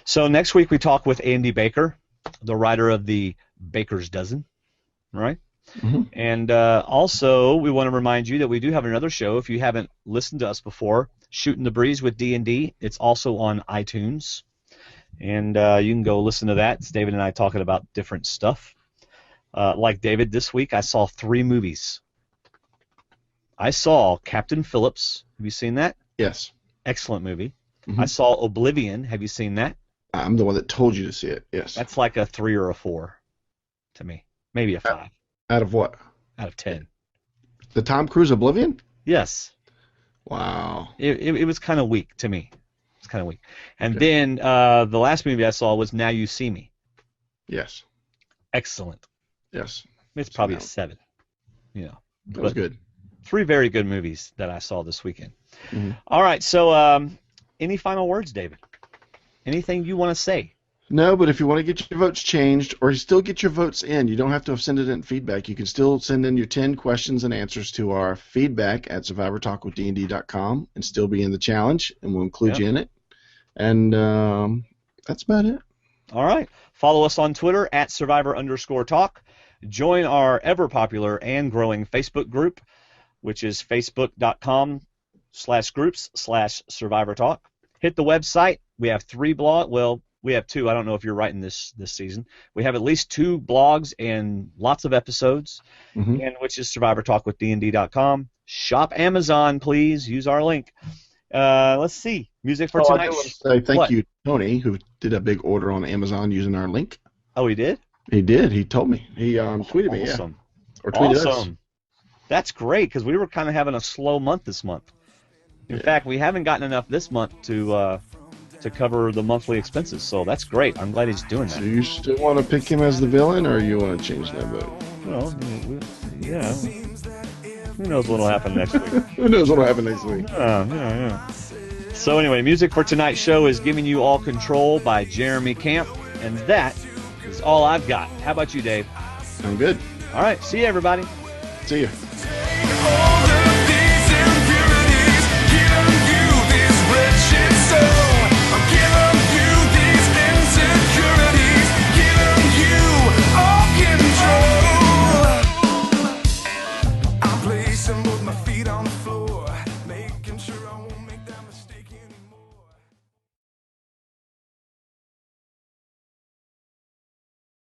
So next week we talk with Andy Baker, the writer of the Baker's Dozen, right? Mm-hmm. And also we want to remind you that we do have another show. If you haven't listened to us before, Shooting the Breeze with D&D. It's also on iTunes, and you can go listen to that. It's David and I talking about different stuff. Like David, this week I saw 3 movies. I saw Captain Phillips. Have you seen that? Yes. Excellent movie. Mm-hmm. I saw Oblivion. Have you seen that? I'm the one that told you to see it. Yes. That's like a 3 or a 4 to me. Maybe a 5. Out of what? Out of 10. The Tom Cruise Oblivion? Yes. Wow. It was kind of weak to me. It's kind of weak. And Okay. then the last movie I saw was Now You See Me. Yes. Excellent. Yes. It's probably a So 7. You know. that was good. 3 very good movies that I saw this weekend. Mm-hmm. All right. So any final words, David? Anything you want to say? No, but if you want to get your votes changed or still get your votes in, you don't have to send it in feedback. You can still send in your 10 questions and answers to our feedback at survivortalkwithdnd.com and still be in the challenge, and we'll include you in it. And that's about it. All right. Follow us on Twitter at Survivor_Talk. Join our ever-popular and growing Facebook group, which is facebook.com/groups/Survivor Talk. Hit the website. We have 3 blogs. Well, we have 2. I don't know if you're writing this season. We have at least 2 blogs and lots of episodes, and which is survivortalkwithdnd.com. Shop Amazon, please. Use our link. Let's see. Music for tonight. I want to say thank you, Tony, who did a big order on Amazon using our link. Oh, he did? He did. He told me. He tweeted me, yeah. Or tweeted us. That's great, because we were kind of having a slow month this month. In fact, we haven't gotten enough this month to cover the monthly expenses, so that's great. I'm glad he's doing that. So you still want to pick him as the villain, or you want to change that vote? Well, yeah. Who knows what will happen next week? Who knows what will happen next week? Yeah. So anyway, music for tonight's show is Giving You All Control by Jeremy Camp, and that is all I've got. How about you, Dave? I'm good. All right. See you, everybody. See you.